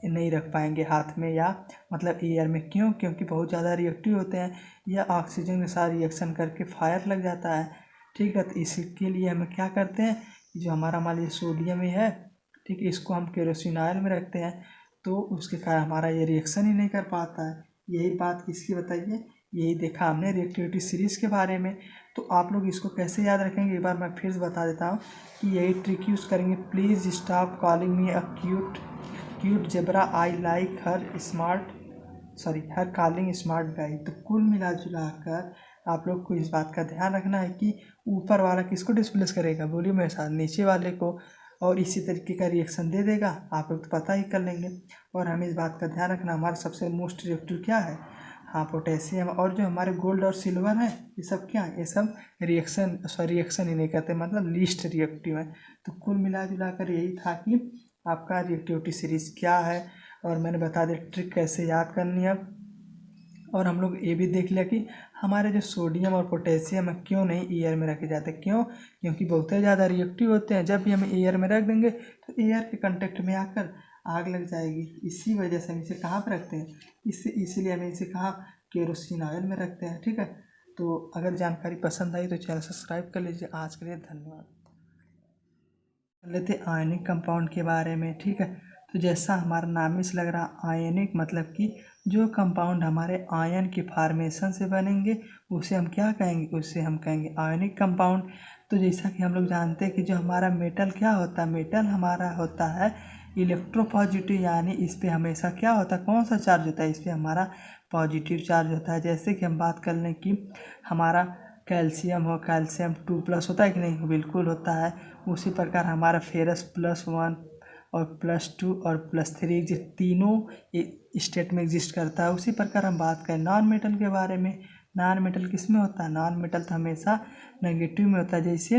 Speaker 2: नहीं रख पाएंगे हाथ में या मतलब एयर में। क्यों? क्योंकि बहुत ज़्यादा रिएक्टिव होते हैं, या ऑक्सीजन के साथ रिएक्शन करके फायर लग जाता है, ठीक है। तो इसके लिए हम क्या करते हैं, जो हमारा मान लीजिए सोडियम ही है, ठीक है, इसको हम केरोसिन ऑयल में रखते हैं, तो उसके कारण हमारा ये रिएक्शन ही नहीं कर पाता है। यही बात किसकी बताइए, यही देखा हमने रिएक्टिविटी सीरीज के बारे में। तो आप लोग इसको कैसे याद रखेंगे, एक बार मैं फिर से बता देता हूँ कि यही ट्रिक यूज़ करेंगे। Please stop calling me a cute zebra, I like her calling smart गाई। तो कुल मिला जुला कर आप लोग को इस बात का ध्यान रखना है कि ऊपर वाला किसको डिस्प्लेस करेगा, बोलिए मेरे साथ, नीचे वाले को, और इसी तरीके का रिएक्शन दे देगा। आप लोग तो पता ही कर लेंगे। और हमें इस बात का ध्यान रखना, हमारा सबसे मोस्ट रिएक्टिव क्या है, हाँ पोटेशियम। और जो हमारे गोल्ड और सिल्वर है, ये सब क्या है, ये सब रिएक्शन ही नहीं करते, मतलब लीस्ट रिएक्टिव है। तो कुल मिला जुला कर यही था कि आपका रिएक्टिविटी सीरीज क्या है, और मैंने बता दिया ट्रिक कैसे याद करनी है। और हम लोग ये भी देख लिया कि हमारे जो सोडियम और पोटेशियम है क्यों नहीं एयर में रखे जाते। क्यों? क्योंकि बहुत ही ज़्यादा रिएक्टिव होते हैं। जब भी हम एयर में रख देंगे तो एयर के कांटेक्ट में आकर आग लग जाएगी। इसी वजह से हम इसे कहाँ पर रखते हैं, इसीलिए हम इसे कहाँ, केरोसिन ऑयल में रखते हैं, ठीक है। तो अगर जानकारी पसंद आई तो चैनल सब्सक्राइब कर लीजिए। आज के लिए धन्यवाद। लेते आयनिक कंपाउंड के बारे में, ठीक है। तो जैसा हमारा नाम में से लग रहा, आयनिक मतलब कि जो कंपाउंड हमारे आयन के फॉर्मेशन से बनेंगे उसे हम क्या कहेंगे, उसे हम कहेंगे आयनिक कंपाउंड। तो जैसा कि हम लोग जानते हैं कि जो हमारा मेटल क्या होता है, मेटल हमारा होता है इलेक्ट्रोपॉजिटिव, यानी इस पर हमेशा क्या होता है, कौन सा चार्ज होता है, इस पर हमारा पॉजिटिव चार्ज होता है। जैसे कि हम बात कर लें कि हमारा कैल्शियम हो, कैल्शियम 2+ होता है कि नहीं, बिल्कुल होता है। उसी प्रकार हमारा फेरस +1 और +2 और +3 तीनों स्टेट में एग्जिस्ट करता है। उसी प्रकार हम बात करें नॉन मेटल के बारे में। नॉन मेटल किस में होता है, नॉन मेटल तो हमेशा नेगेटिव में होता है। जैसे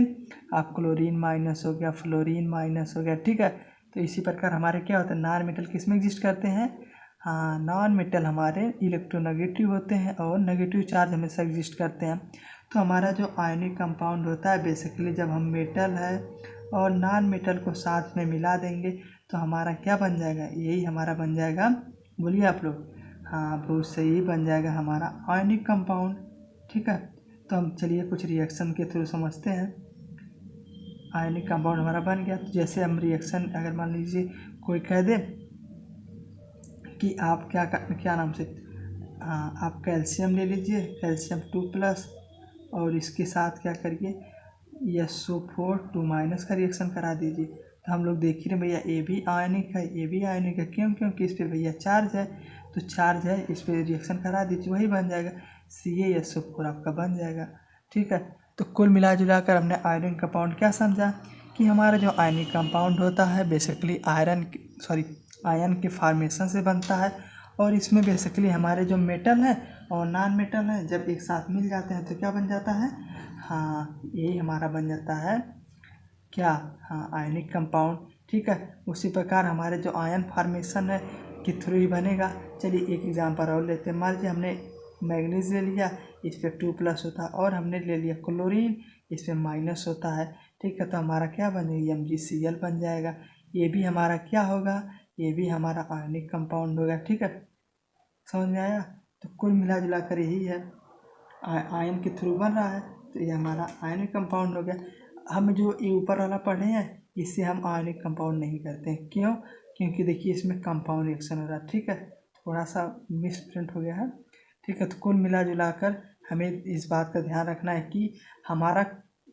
Speaker 2: आप क्लोरीन माइनस हो गया, फ्लोरीन माइनस हो गया, ठीक है। तो इसी प्रकार हमारे क्या होता है, नॉन मेटल किस में एग्जिस्ट करते हैं, हाँ नॉन मेटल हमारे इलेक्ट्रोनेगेटिव होते हैं और नेगेटिव चार्ज हमेशा एग्जिस्ट करते हैं। तो हमारा जो आयनिक कंपाउंड होता है बेसिकली, जब हम मेटल है और नॉन मेटल को साथ में मिला देंगे तो हमारा क्या बन जाएगा, यही हमारा बन जाएगा, बोलिए आप लोग, हाँ बहुत सही, बन जाएगा हमारा आयनिक कंपाउंड, ठीक है। तो हम चलिए कुछ रिएक्शन के थ्रू समझते हैं। आयनिक कंपाउंड हमारा बन गया। तो जैसे हम रिएक्शन, अगर मान लीजिए कोई कह दे कि आप क्या नाम से, हाँ आप कैल्शियम ले लीजिए, कैल्शियम 2+ और इसके साथ क्या करिए, SO4 2- का रिएक्शन करा दीजिए। तो हम लोग देख ही रहे भैया, ये भी आयनिक है, ये भी आयनिक है। क्यों? क्योंकि इस पर भैया चार्ज है, तो चार्ज है, इस पर रिएक्शन करा दीजिए, वही बन जाएगा, CaSO4 आपका बन जाएगा, ठीक है। तो कुल मिला जुला कर हमने आयरन कंपाउंड क्या समझा कि हमारा जो आयनिक कंपाउंड होता है बेसिकली आयन के फॉर्मेशन से बनता है। और इसमें बेसिकली हमारे जो मेटल है और नॉन मेटल है जब एक साथ मिल जाते हैं तो क्या बन जाता है, हाँ यही हमारा बन जाता है क्या, हाँ आयनिक कंपाउंड, ठीक है। उसी प्रकार हमारे जो आयन फॉर्मेशन है के थ्रू ही बनेगा। चलिए एक एग्जांपल और लेते हैं। मान लीजिए हमने मैग्नीज ले लिया, इस पर 2+ होता है, और हमने ले लिया क्लोरीन, इस पर माइनस होता है, ठीक है। तो हमारा क्या बनेगा, MgCl बन जाएगा। ये भी हमारा क्या होगा, ये भी हमारा आयनिक कंपाउंड होगा, ठीक है। समझ में आया? तो कुल मिला जुला कर यही है, आयन के थ्रू बन रहा है, तो ये हमारा आयनिक कंपाउंड हो गया। हम जो ये ऊपर वाला पढ़े हैं इससे हम आयनिक कंपाउंड नहीं करते हैं। क्यों? क्योंकि देखिए इसमें कंपाउंड रिएक्शन हो रहा है, ठीक है। थोड़ा सा मिस प्रिंट हो गया है, ठीक है। तो कुल मिला जुला कर हमें इस बात का ध्यान रखना है कि हमारा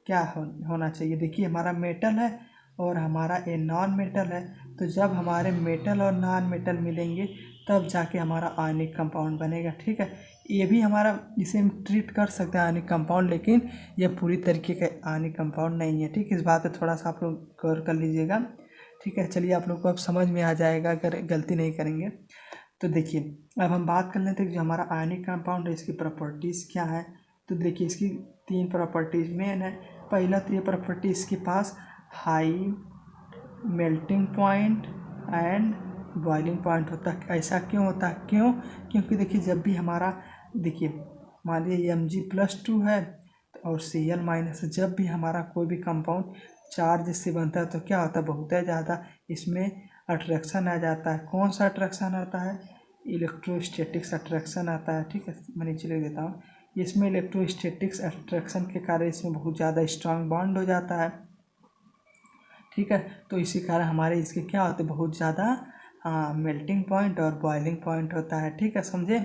Speaker 2: क्या होना चाहिए। देखिए हमारा मेटल है और हमारा ये नॉन मेटल है, तो जब हमारे मेटल और नॉन मेटल मिलेंगे तब जाके हमारा आयनिक कंपाउंड बनेगा, ठीक है। ये भी हमारा, इसे हम ट्रीट कर सकते हैं आयनिक कंपाउंड, लेकिन ये पूरी तरीके का आयनिक कंपाउंड नहीं है, ठीक। इस बात पे थोड़ा सा आप लोग गौर कर लीजिएगा, ठीक है। चलिए आप लोग को अब समझ में आ जाएगा अगर गलती नहीं करेंगे। तो देखिए अब हम बात कर लेते हैं कि जो हमारा आयनिक कंपाउंड है इसकी प्रॉपर्टीज़ क्या है। तो देखिए इसकी 3 प्रॉपर्टीज़ मेन है। पहला तो ये प्रॉपर्टी इसके पास high melting point and boiling point होता है। ऐसा क्यों होता है? क्योंकि देखिए जब भी हमारा, देखिए मान लीजिए Mg+2 है और Cl- है, जब भी हमारा कोई भी कंपाउंड चार्ज से बनता है तो क्या होता है, बहुत ज़्यादा इसमें अट्रैक्शन आ जाता है। कौन सा अट्रैक्शन आता है? इलेक्ट्रोस्टैटिक्स अट्रैक्शन आता है, ठीक है। मैं नीचे लिख देता हूँ। इसमें इलेक्ट्रोस्टैटिक्स अट्रैक्शन के कारण इसमें बहुत ज़्यादा स्ट्रांग बॉन्ड हो जाता है, ठीक है। तो इसी कारण हमारे इसके क्या होते हैं, बहुत ज़्यादा मेल्टिंग पॉइंट और बॉइलिंग पॉइंट होता है, ठीक है। समझे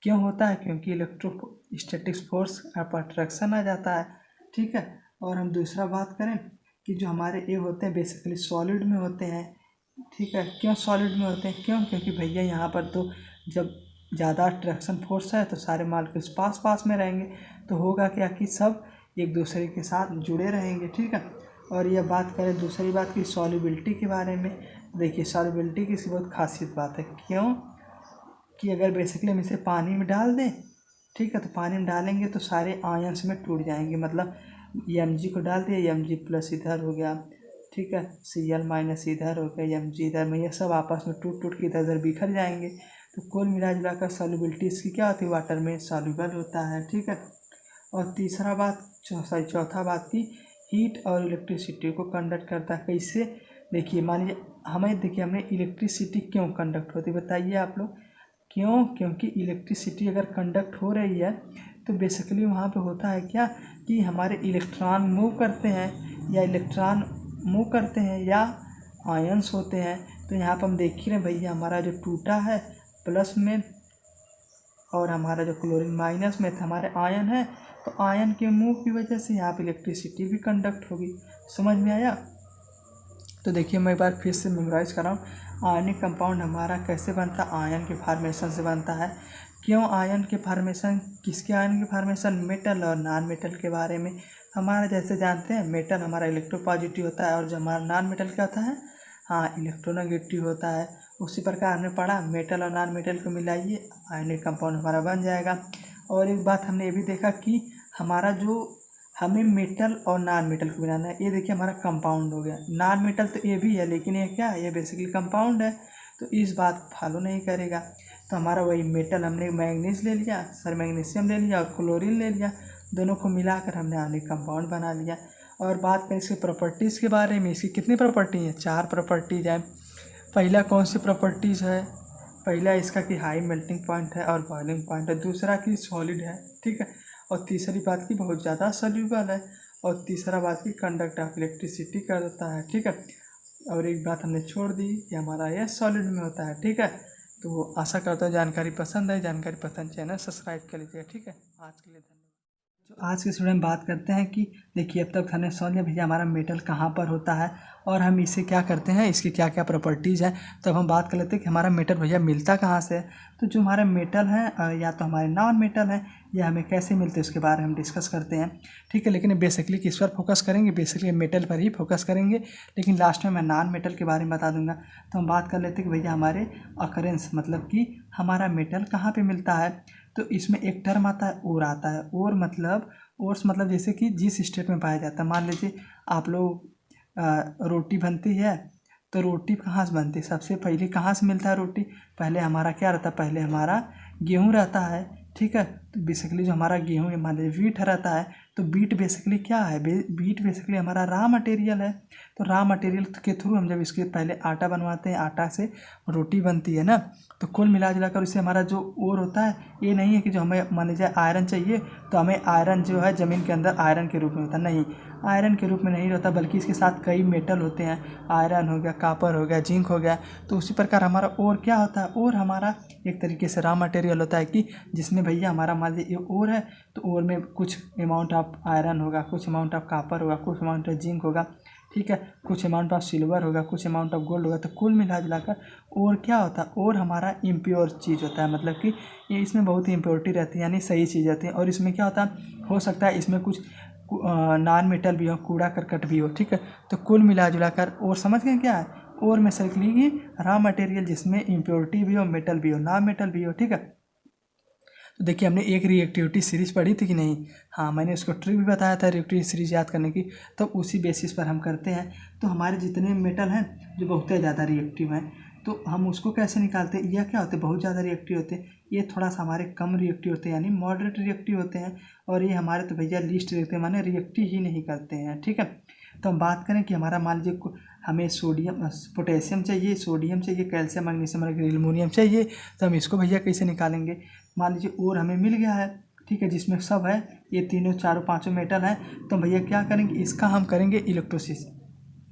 Speaker 2: क्यों होता है? क्योंकि इलेक्ट्रोस्टैटिक्स फोर्स पर अट्रैक्शन आ जाता है, ठीक है। और हम दूसरा बात करें कि जो हमारे ये होते हैं बेसिकली सॉलिड में होते हैं, ठीक है। क्यों सॉलिड में होते हैं? क्योंकि भैया यहाँ पर तो जब ज़्यादा अट्रैक्शन फोर्स है तो सारे मालिक्यूल्स पास पास में रहेंगे, तो होगा क्या कि सब एक दूसरे के साथ जुड़े रहेंगे, ठीक है। और यह बात करें दूसरी बात की सॉल्युबिलिटी के बारे में। देखिए सॉल्युबिलिटी की इसकी बहुत खासियत बात है। क्यों कि अगर बेसिकली हम इसे पानी में डाल दें, ठीक है, तो पानी में डालेंगे तो सारे आयंस में टूट जाएंगे। मतलब Mg को डाल दिया, Mg+ इधर हो गया, ठीक है, Cl- इधर हो गया, Mg इधर में, ये सब आपस में टूट टूट के इधर उधर बिखर जाएंगे। तो कुल मिला जुला कर सॉल्युबिलिटी इसकी क्या होती है, वाटर में सॉल्युबल होता है, ठीक है। और तीसरा बात, चौथा बात की हीट और इलेक्ट्रिसिटी को कंडक्ट करता है। कैसे? देखिए मान लीजिए हमने इलेक्ट्रिसिटी क्यों कंडक्ट होती है बताइए आप लोग। क्यों? क्योंकि इलेक्ट्रिसिटी अगर कंडक्ट हो रही है तो बेसिकली वहाँ पे होता है क्या कि हमारे इलेक्ट्रॉन मूव करते हैं या आयंस होते हैं। तो यहाँ पर हम देख ही रहे भैया हमारा जो टूटा है प्लस में और हमारा जो क्लोरीन माइनस में था, हमारे आयन है, तो आयन के मूव की वजह से यहाँ पर इलेक्ट्रिसिटी भी कंडक्ट होगी। समझ में आया? तो देखिए मैं एक बार फिर से मेमोराइज कर रहा हूँ। आयनिक कंपाउंड हमारा कैसे बनता है? आयन के फार्मेशन से बनता है। क्यों आयन के फार्मेशन? किसके आयन के फार्मेशन? मेटल और नॉन मेटल के बारे में। हमारा जैसे जानते हैं मेटल हमारा इलेक्ट्रोपॉजिटिव होता है और जो हमारा नॉन मेटल क्या होता है, हाँ, इलेक्ट्रोनेगेटिव होता है। उसी प्रकार हमने पढ़ा मेटल और नॉन मेटल को मिलाइए आयनिक कंपाउंड हमारा बन जाएगा। और एक बात हमने ये भी देखा कि हमारा जो हमें मेटल और नॉन मेटल को मिलाना है। ये देखिए हमारा कंपाउंड हो गया। नॉन मेटल तो ये भी है लेकिन ये क्या है, ये बेसिकली कंपाउंड है, तो इस बात को फॉलो नहीं करेगा। तो हमारा वही मेटल हमने मैग्नीज ले लिया, मैग्नीशियम ले लिया और क्लोरीन ले लिया, दोनों को मिलाकर हमने आयनिक कंपाउंड बना लिया। और बात करें इसकी प्रॉपर्टीज़ के बारे में, इसकी कितनी प्रॉपर्टी है? 4 प्रॉपर्टीज़ है। पहला कौन सी प्रॉपर्टीज़ है? पहला इसका कि हाई मेल्टिंग पॉइंट है और बॉइलिंग पॉइंट है। दूसरा कि सॉलिड है, ठीक है। और तीसरी बात की बहुत ज़्यादा सॉल्यूबल है। और तीसरा बात की कंडक्ट ऑफ इलेक्ट्रिसिटी कर देता है, ठीक है। और एक बात हमने छोड़ दी कि हमारा यह सॉलिड में होता है, ठीक है। तो आशा करता हूँ जानकारी पसंद है। जानकारी पसंद चैनल सब्सक्राइब कर लीजिएगा, ठीक है। आज के लिए धन्यवाद। तो आज के स्टूडेंट बात करते हैं कि देखिए अब तक हमने समझ लिया भैया हमारा मेटल कहाँ पर होता है और हम इसे क्या करते हैं, इसकी क्या क्या प्रॉपर्टीज़ हैं। तो अब हम बात कर लेते हैं कि हमारा मेटल भैया मिलता कहाँ से है। तो जो हमारे मेटल हैं या तो हमारे नॉन मेटल हैं, या हमें कैसे मिलते हैं उसके बारे में हम डिस्कस करते हैं, ठीक है। लेकिन बेसिकली किस पर फोकस करेंगे? बेसिकली मेटल पर ही फोकस करेंगे, लेकिन लास्ट में मैं नॉन मेटल के बारे में बता दूंगा। तो हम बात कर लेते हैं कि भैया हमारे अकरेंस मतलब कि हमारा मेटल कहाँ पर मिलता है। तो इसमें एक टर्म आता है ओर आता है। ओर्स मतलब जैसे कि जिस स्टेट में पाया जाता है। मान लीजिए आप लोग रोटी बनती है, तो रोटी कहाँ से बनती है? सबसे पहले कहाँ से मिलता है रोटी? पहले हमारा क्या रहता है? पहले हमारा गेहूँ रहता है, ठीक है। तो बेसिकली जो हमारा गेहूँ मान लीजिए वीट रहता है, तो वीट बेसिकली क्या है, वीट बेसिकली हमारा रॉ मटेरियल है। तो रॉ मटेरियल के थ्रू हम जब इसके पहले आटा बनवाते हैं, आटा से रोटी बनती है ना, तो कुल मिला जुला कर इससे हमारा जो ओर होता है, ये नहीं है कि जो हमें मान लीजिए आयरन चाहिए तो हमें आयरन जो है ज़मीन के अंदर आयरन के रूप में होता नहीं, आयरन के रूप में नहीं रहता, बल्कि इसके साथ कई मेटल होते हैं, आयरन हो गया, कापर हो गया, जिंक हो गया। तो उसी प्रकार हमारा ओर क्या होता है, ओर हमारा एक तरीके से रॉ मटेरियल होता है कि जिसमें भैया हमारा मान लीजिए ओर है तो ओर में कुछ अमाउंट ऑफ आयरन होगा, कुछ अमाउंट ऑफ कापर होगा, कुछ अमाउंट ऑफ जिंक होगा, ठीक है, कुछ अमाउंट ऑफ सिल्वर होगा, कुछ अमाउंट ऑफ गोल्ड होगा। तो कुल मिला जुलाकर और क्या होता है, और हमारा इम्प्योर चीज़ होता है, मतलब कि ये इसमें बहुत ही इम्प्योरिटी रहती है, यानी सही चीज़ रहती है। और इसमें क्या होता है, हो सकता है इसमें कुछ नॉन मेटल भी हो, कूड़ा करकट भी हो, ठीक है। तो कुल मिला जुलाकर और समझ गए क्या है, और में सर्कली की रॉ मटेरियल जिसमें इम्प्योरिटी भी हो, मेटल भी हो, नॉन मेटल भी हो, ठीक है। तो देखिए हमने एक रिएक्टिविटी सीरीज पढ़ी थी कि नहीं, हाँ मैंने उसको ट्रिक भी बताया था रिएक्टिविटी सीरीज याद करने की, तो उसी बेसिस पर हम करते हैं। तो हमारे जितने मेटल हैं जो बहुत ज़्यादा रिएक्टिव हैं, तो हम उसको कैसे निकालते हैं, यह क्या होते हैं, बहुत ज़्यादा रिएक्टिव होते हैं, ये थोड़ा सा हमारे कम रिएक्टिव होते हैं, यानी मॉडरेट रिएक्टिव होते हैं, और ये हमारे तो भैया लीस्ट रिएक्टिव माने रिएक्टिव ही नहीं करते हैं, ठीक है। तो हम बात करें कि हमारा मान लीजिए हमें सोडियम पोटेशियम चाहिए, सोडियम चाहिए, कैल्शियम, मैग्नीशियम, एल्युमिनियम चाहिए, तो हम इसको भैया कैसे निकालेंगे। मान लीजिए और हमें मिल गया है, ठीक है, जिसमें सब है, ये तीनों चारों पांचों मेटल हैं, तो भैया क्या करेंगे, इसका हम करेंगे इलेक्ट्रोसिस,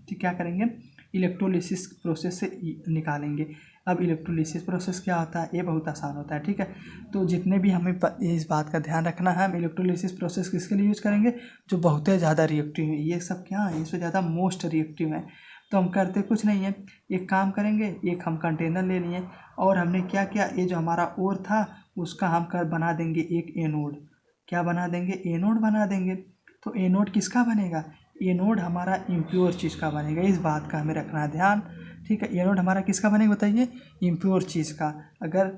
Speaker 2: ठीक, क्या करेंगे, इलेक्ट्रोलिसिस प्रोसेस से निकालेंगे। अब इलेक्ट्रोलिसिस प्रोसेस क्या होता है, ये बहुत आसान होता है, ठीक है। तो जितने भी हमें इस बात का ध्यान रखना है, हम इलेक्ट्रोलिसिस प्रोसेस किसके लिए यूज़ करेंगे, जो बहुत ज़्यादा रिएक्टिव है, ये सब क्या है, इससे ज़्यादा मोस्ट रिएक्टिव है। तो हम करते कुछ नहीं है, एक काम करेंगे, एक हम कंटेनर ले लिए और हमने क्या किया, ये जो हमारा ओर था उसका हम बना देंगे एक एनोड, क्या बना देंगे, एनोड बना देंगे। तो एनोड किसका बनेगा, एनोड हमारा इम्प्योर चीज़ का बनेगा, इस बात का हमें रखना है ध्यान, ठीक है। एनोड हमारा किसका बनेगा बताइए, इम्प्योर चीज़ का। अगर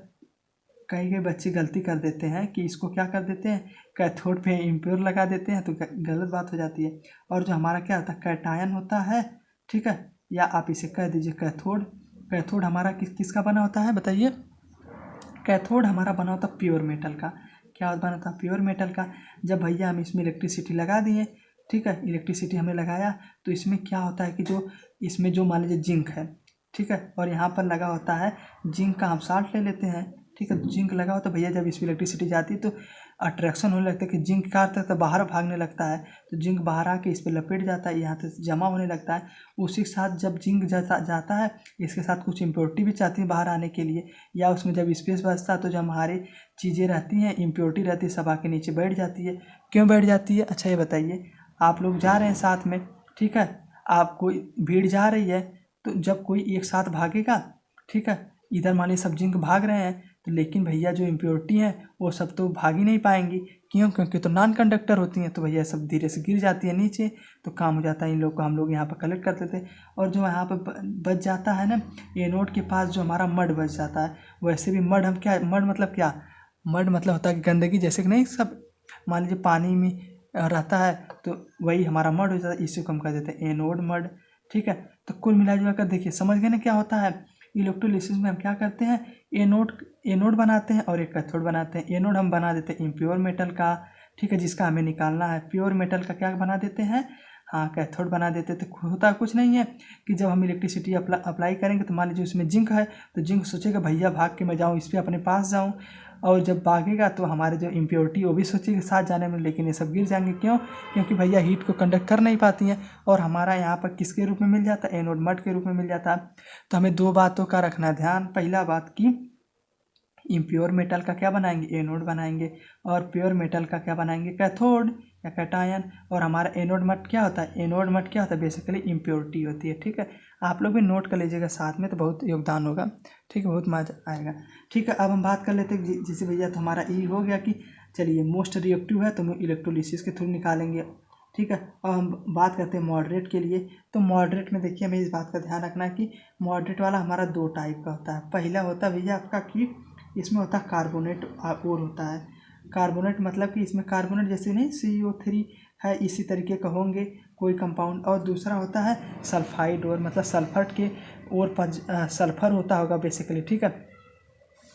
Speaker 2: कई बच्चे गलती कर देते हैं कि इसको क्या कर देते हैं, कैथोड पे इम्प्योर लगा देते हैं, तो गलत बात हो जाती है। और जो हमारा क्या होता है, कैटायन होता है, ठीक है, या आप इसे कह दीजिए कैथोड। कैथोड हमारा किसका बना होता है बताइए, कैथोड हमारा बना होता है प्योर मेटल का। क्या बना था, प्योर मेटल का। जब भैया हम इसमें इलेक्ट्रिसिटी लगा दिए, ठीक है, इलेक्ट्रिसिटी हमने लगाया, तो इसमें क्या होता है कि जो इसमें जो मान लीजिए जिंक है, ठीक है, और यहाँ पर लगा होता है जिंक का हम साल्ट ले लेते हैं, ठीक है। तो जिंक लगा हो तो भैया जब इसमें इलेक्ट्रिसिटी जाती है तो अट्रैक्शन होने लगता है कि जिंक का अर्थ तो बाहर भागने लगता है, तो जिंक बाहर आके इस पर लपेट जाता है, यहाँ से जमा होने लगता है। उसी के साथ जब जिंक जाता है, इसके साथ कुछ इम्प्योरिटी भी चाहती है बाहर आने के लिए, या उसमें जब स्पेस बचता है तो जो हमारी चीज़ें रहती हैं, इम्प्योरिटी रहती है, सब आके नीचे बैठ जाती है। क्यों बैठ जाती है, अच्छा ये बताइए, आप लोग जा रहे हैं साथ में, ठीक है, आप कोई भीड़ जा रही है, तो जब कोई एक साथ भागेगा, ठीक है, इधर मान लीजिए सब जिंक भाग रहे हैं, तो लेकिन भैया जो इम्प्योरिटी है वो सब तो भाग ही नहीं पाएंगी, क्यों, क्योंकि तो नॉन कंडक्टर होती हैं, तो भैया सब धीरे से गिर जाती है नीचे, तो काम हो जाता है इन लोग को, हम लोग यहाँ पर कलेक्ट करते थे। और जो यहाँ पर बच जाता है ना, एनोड के पास जो हमारा मड बच जाता है, वैसे भी मड हम क्या, मड मतलब क्या, मड मतलब होता है कि गंदगी, जैसे कि नहीं सब मान लीजिए पानी में रहता है, तो वही हमारा मड हो जाता है, इसी को हम कह देते हैं एनोड मड, ठीक है। तो कुल मिला जुला कर देखिए, समझ गए ना क्या होता है। इलेक्ट्रोलिसिस में हम क्या करते हैं, एनोड बनाते हैं और एक कैथोड बनाते हैं। एनोड हम बना देते हैं इम्प्योर मेटल का, ठीक है, जिसका हमें निकालना है। प्योर मेटल का क्या बना देते हैं, हाँ कैथोड बना देते। तो होता कुछ नहीं है कि जब हम इलेक्ट्रिसिटी अप्लाई करेंगे, तो मान लीजिए उसमें जिंक है, तो जिंक सोचेगा भैया भाग के मैं जाऊँ इस पर अपने पास जाऊँ, और जब भागेगा तो हमारे जो इम्प्योरिटी वो भी सोचेगी साथ जाने में, लेकिन ये सब गिर जाएंगे। क्यों, क्योंकि भैया हीट को कंडक्ट कर नहीं पाती हैं, और हमारा यहाँ पर किसके रूप में मिल जाता है, एनोड मड के रूप में मिल जाता है। तो हमें दो बातों का रखना ध्यान, पहला बात की इम्प्योर मेटल का क्या बनाएंगे, एनोड बनाएंगे, और प्योर मेटल का क्या बनाएंगे, कैथोड या कैटायन। और हमारा एनोड मट क्या होता है, एनोड मट क्या होता है, बेसिकली इम्प्योरिटी होती है, ठीक है। आप लोग भी नोट कर लीजिएगा साथ में, तो बहुत योगदान होगा, ठीक है, बहुत मजा आएगा, ठीक है। अब हम बात कर लेते हैं जैसे भैया, तो हमारा ये हो गया कि चलिए मोस्ट रिएक्टिव है तो हम इलेक्ट्रोलिसिस के थ्रू निकालेंगे, ठीक है। अब हम बात करते हैं मॉडरेट के लिए। तो मॉडरेट में देखिए हमें इस बात का ध्यान रखना है कि मॉडरेट वाला हमारा दो टाइप का होता है। पहला होता है भैया आपका कि इसमें होता है कार्बोनेट और होता है कार्बोनेट, मतलब कि इसमें कार्बोनेट जैसे नहीं CO3 है, इसी तरीके का होंगे कोई कंपाउंड। और दूसरा होता है सल्फाइड और, मतलब सल्फर के और सल्फर होता होगा बेसिकली, ठीक है।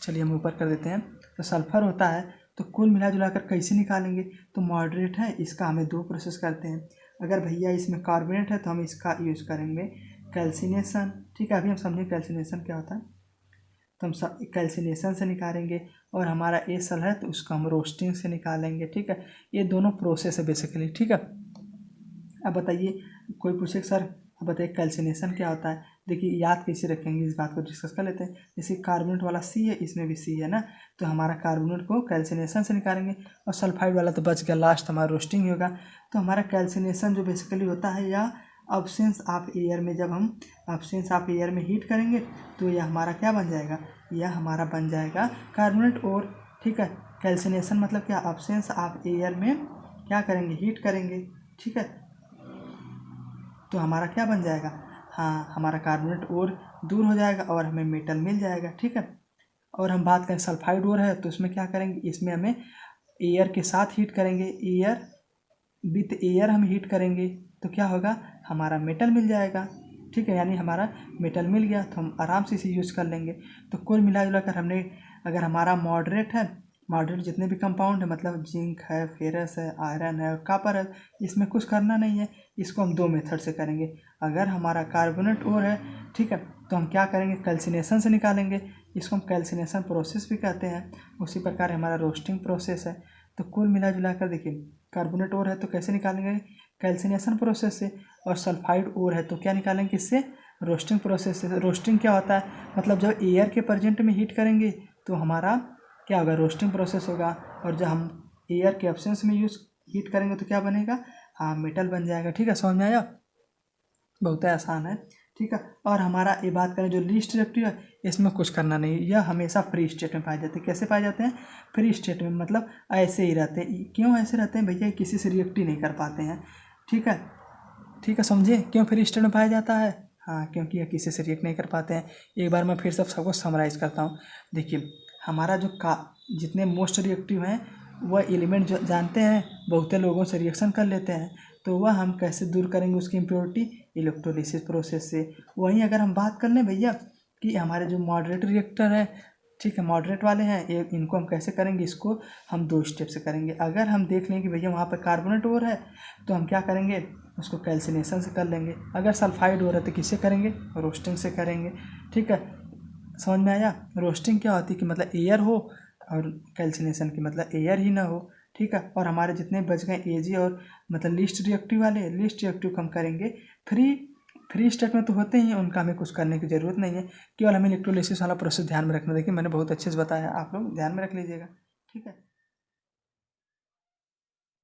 Speaker 2: चलिए हम ऊपर कर देते हैं। तो सल्फर होता है तो कुल मिला जुला कर कैसे निकालेंगे, तो मॉडरेट है इसका हमें दो प्रोसेस करते हैं। अगर भैया इसमें कार्बोनेट है तो हम इसका यूज़ करेंगे कैल्सिनेशन। ठीक है, अभी हम समझें कैल्सिनेशन क्या होता है। तो हम कैल्सिनेशन से निकालेंगे, और हमारा ए सल है तो उसको हम रोस्टिंग से निकालेंगे। ठीक है, ये दोनों प्रोसेस है बेसिकली। ठीक है, अब बताइए, कोई पूछे सर अब बताइए कैल्सिनेशन क्या होता है। देखिए याद कैसे रखेंगे इस बात को डिस्कस कर लेते हैं। जैसे कार्बोनेट वाला सी है, इसमें भी सी है ना, तो हमारा कार्बोनेट को कैल्सिनेशन से निकालेंगे, और सल्फाइड वाला तो बच गया, लास्ट हमारा रोस्टिंग होगा। तो हमारा कैल्सिनेशन जो बेसिकली होता है, या ऑब्सेंस ऑफ एयर में, जब हम ऑब्सेंस ऑफ एयर में हीट करेंगे तो यह हमारा क्या बन जाएगा, यह हमारा बन जाएगा कार्बोनेट और। ठीक है, कैल्सिनेशन मतलब क्या, ऑब्सेंस ऑफ एयर में क्या करेंगे, हीट करेंगे। ठीक है, तो हमारा क्या बन जाएगा, हाँ हमारा कार्बोनेट और दूर हो जाएगा और हमें मेटल मिल जाएगा। ठीक है, और हम बात करें सल्फाइड और है तो इसमें क्या करेंगे, इसमें हमें एयर के साथ हीट करेंगे, एयर विथ एयर हम हीट करेंगे तो क्या होगा, हमारा मेटल मिल जाएगा। ठीक है, यानी हमारा मेटल मिल गया तो हम आराम से इसे यूज़ कर लेंगे। तो कुल मिला जुला कर हमने, अगर हमारा मॉडरेट है, मॉडरेट जितने भी कंपाउंड है, मतलब जिंक है, फेरस है, आयरन है और कॉपर है, इसमें कुछ करना नहीं है, इसको हम दो मेथड से करेंगे। अगर हमारा कार्बोनेट और है, ठीक है, तो हम क्या करेंगे, कैल्सिनेशन से निकालेंगे, इसको हम कैल्सिनेशन प्रोसेस भी कहते हैं। उसी प्रकार हमारा रोस्टिंग प्रोसेस है। तो कुल मिला जुला कर देखिए, कार्बोनेट और है तो कैसे निकालेंगे, कैल्सिनेशन प्रोसेस से, और सल्फाइड और है तो क्या निकालेंगे, किससे, रोस्टिंग प्रोसेस से। रोस्टिंग क्या होता है, मतलब जब एयर के प्रेजेंट में हीट करेंगे तो हमारा क्या होगा, रोस्टिंग प्रोसेस होगा, और जब हम एयर के एब्सेंस में हीट करेंगे तो क्या बनेगा, हाँ मेटल बन जाएगा। ठीक है, समझ में आया, बहुत आसान है। ठीक है, और हमारा ये बात करें जो लीस्ट रिएक्टिव है, इसमें कुछ करना नहीं, यह हमेशा फ्री स्टेट में पाए जाते हैं। कैसे पाए जाते हैं, फ्री स्टेट में, मतलब ऐसे ही रहते हैं। क्यों ऐसे रहते हैं भैया, किसी से रिएक्ट ही नहीं कर पाते हैं। ठीक है, ठीक है, समझे क्यों फ्री स्टेट में पाया जाता है, हाँ क्योंकि यह किसी से रिएक्ट नहीं कर पाते हैं। एक बार मैं फिर सबको समराइज करता हूँ। देखिए, हमारा जो जितने मोस्ट रिएक्टिव हैं वह एलिमेंट जो जानते हैं, बहुते लोगों से रिएक्शन कर लेते हैं, तो वह हम कैसे दूर करेंगे उसकी इम्प्योरिटी, इलेक्ट्रोलिसिस प्रोसेस से। वहीं अगर हम बात कर लें भैया कि हमारे जो मॉडरेट रिएक्टर है, ठीक है, मॉडरेट वाले हैं, ये इनको हम कैसे करेंगे, इसको हम दो स्टेप से करेंगे। अगर हम देख लें कि भैया वहाँ पर कार्बोनेट और है तो हम क्या करेंगे, उसको कैल्सिनेशन से कर लेंगे। अगर सल्फाइड हो रहा है तो किससे करेंगे, रोस्टिंग से करेंगे। ठीक है, समझ में आया। रोस्टिंग क्या होती है कि मतलब एयर हो, और कैल्सिनेशन की मतलब एयर ही ना हो। ठीक है, और हमारे जितने बच गए एजी और मतलब लीस्ट रिएक्टिव वाले, लीस्ट रिएक्टिव हम करेंगे फ्री स्टेट में तो होते ही, उनका हमें कुछ करने की ज़रूरत नहीं है, केवल हमें इलेक्ट्रोलिसिस वाला प्रोसेस ध्यान में रखना। देखिए मैंने बहुत अच्छे से बताया, आप लोग ध्यान में रख लीजिएगा। ठीक है।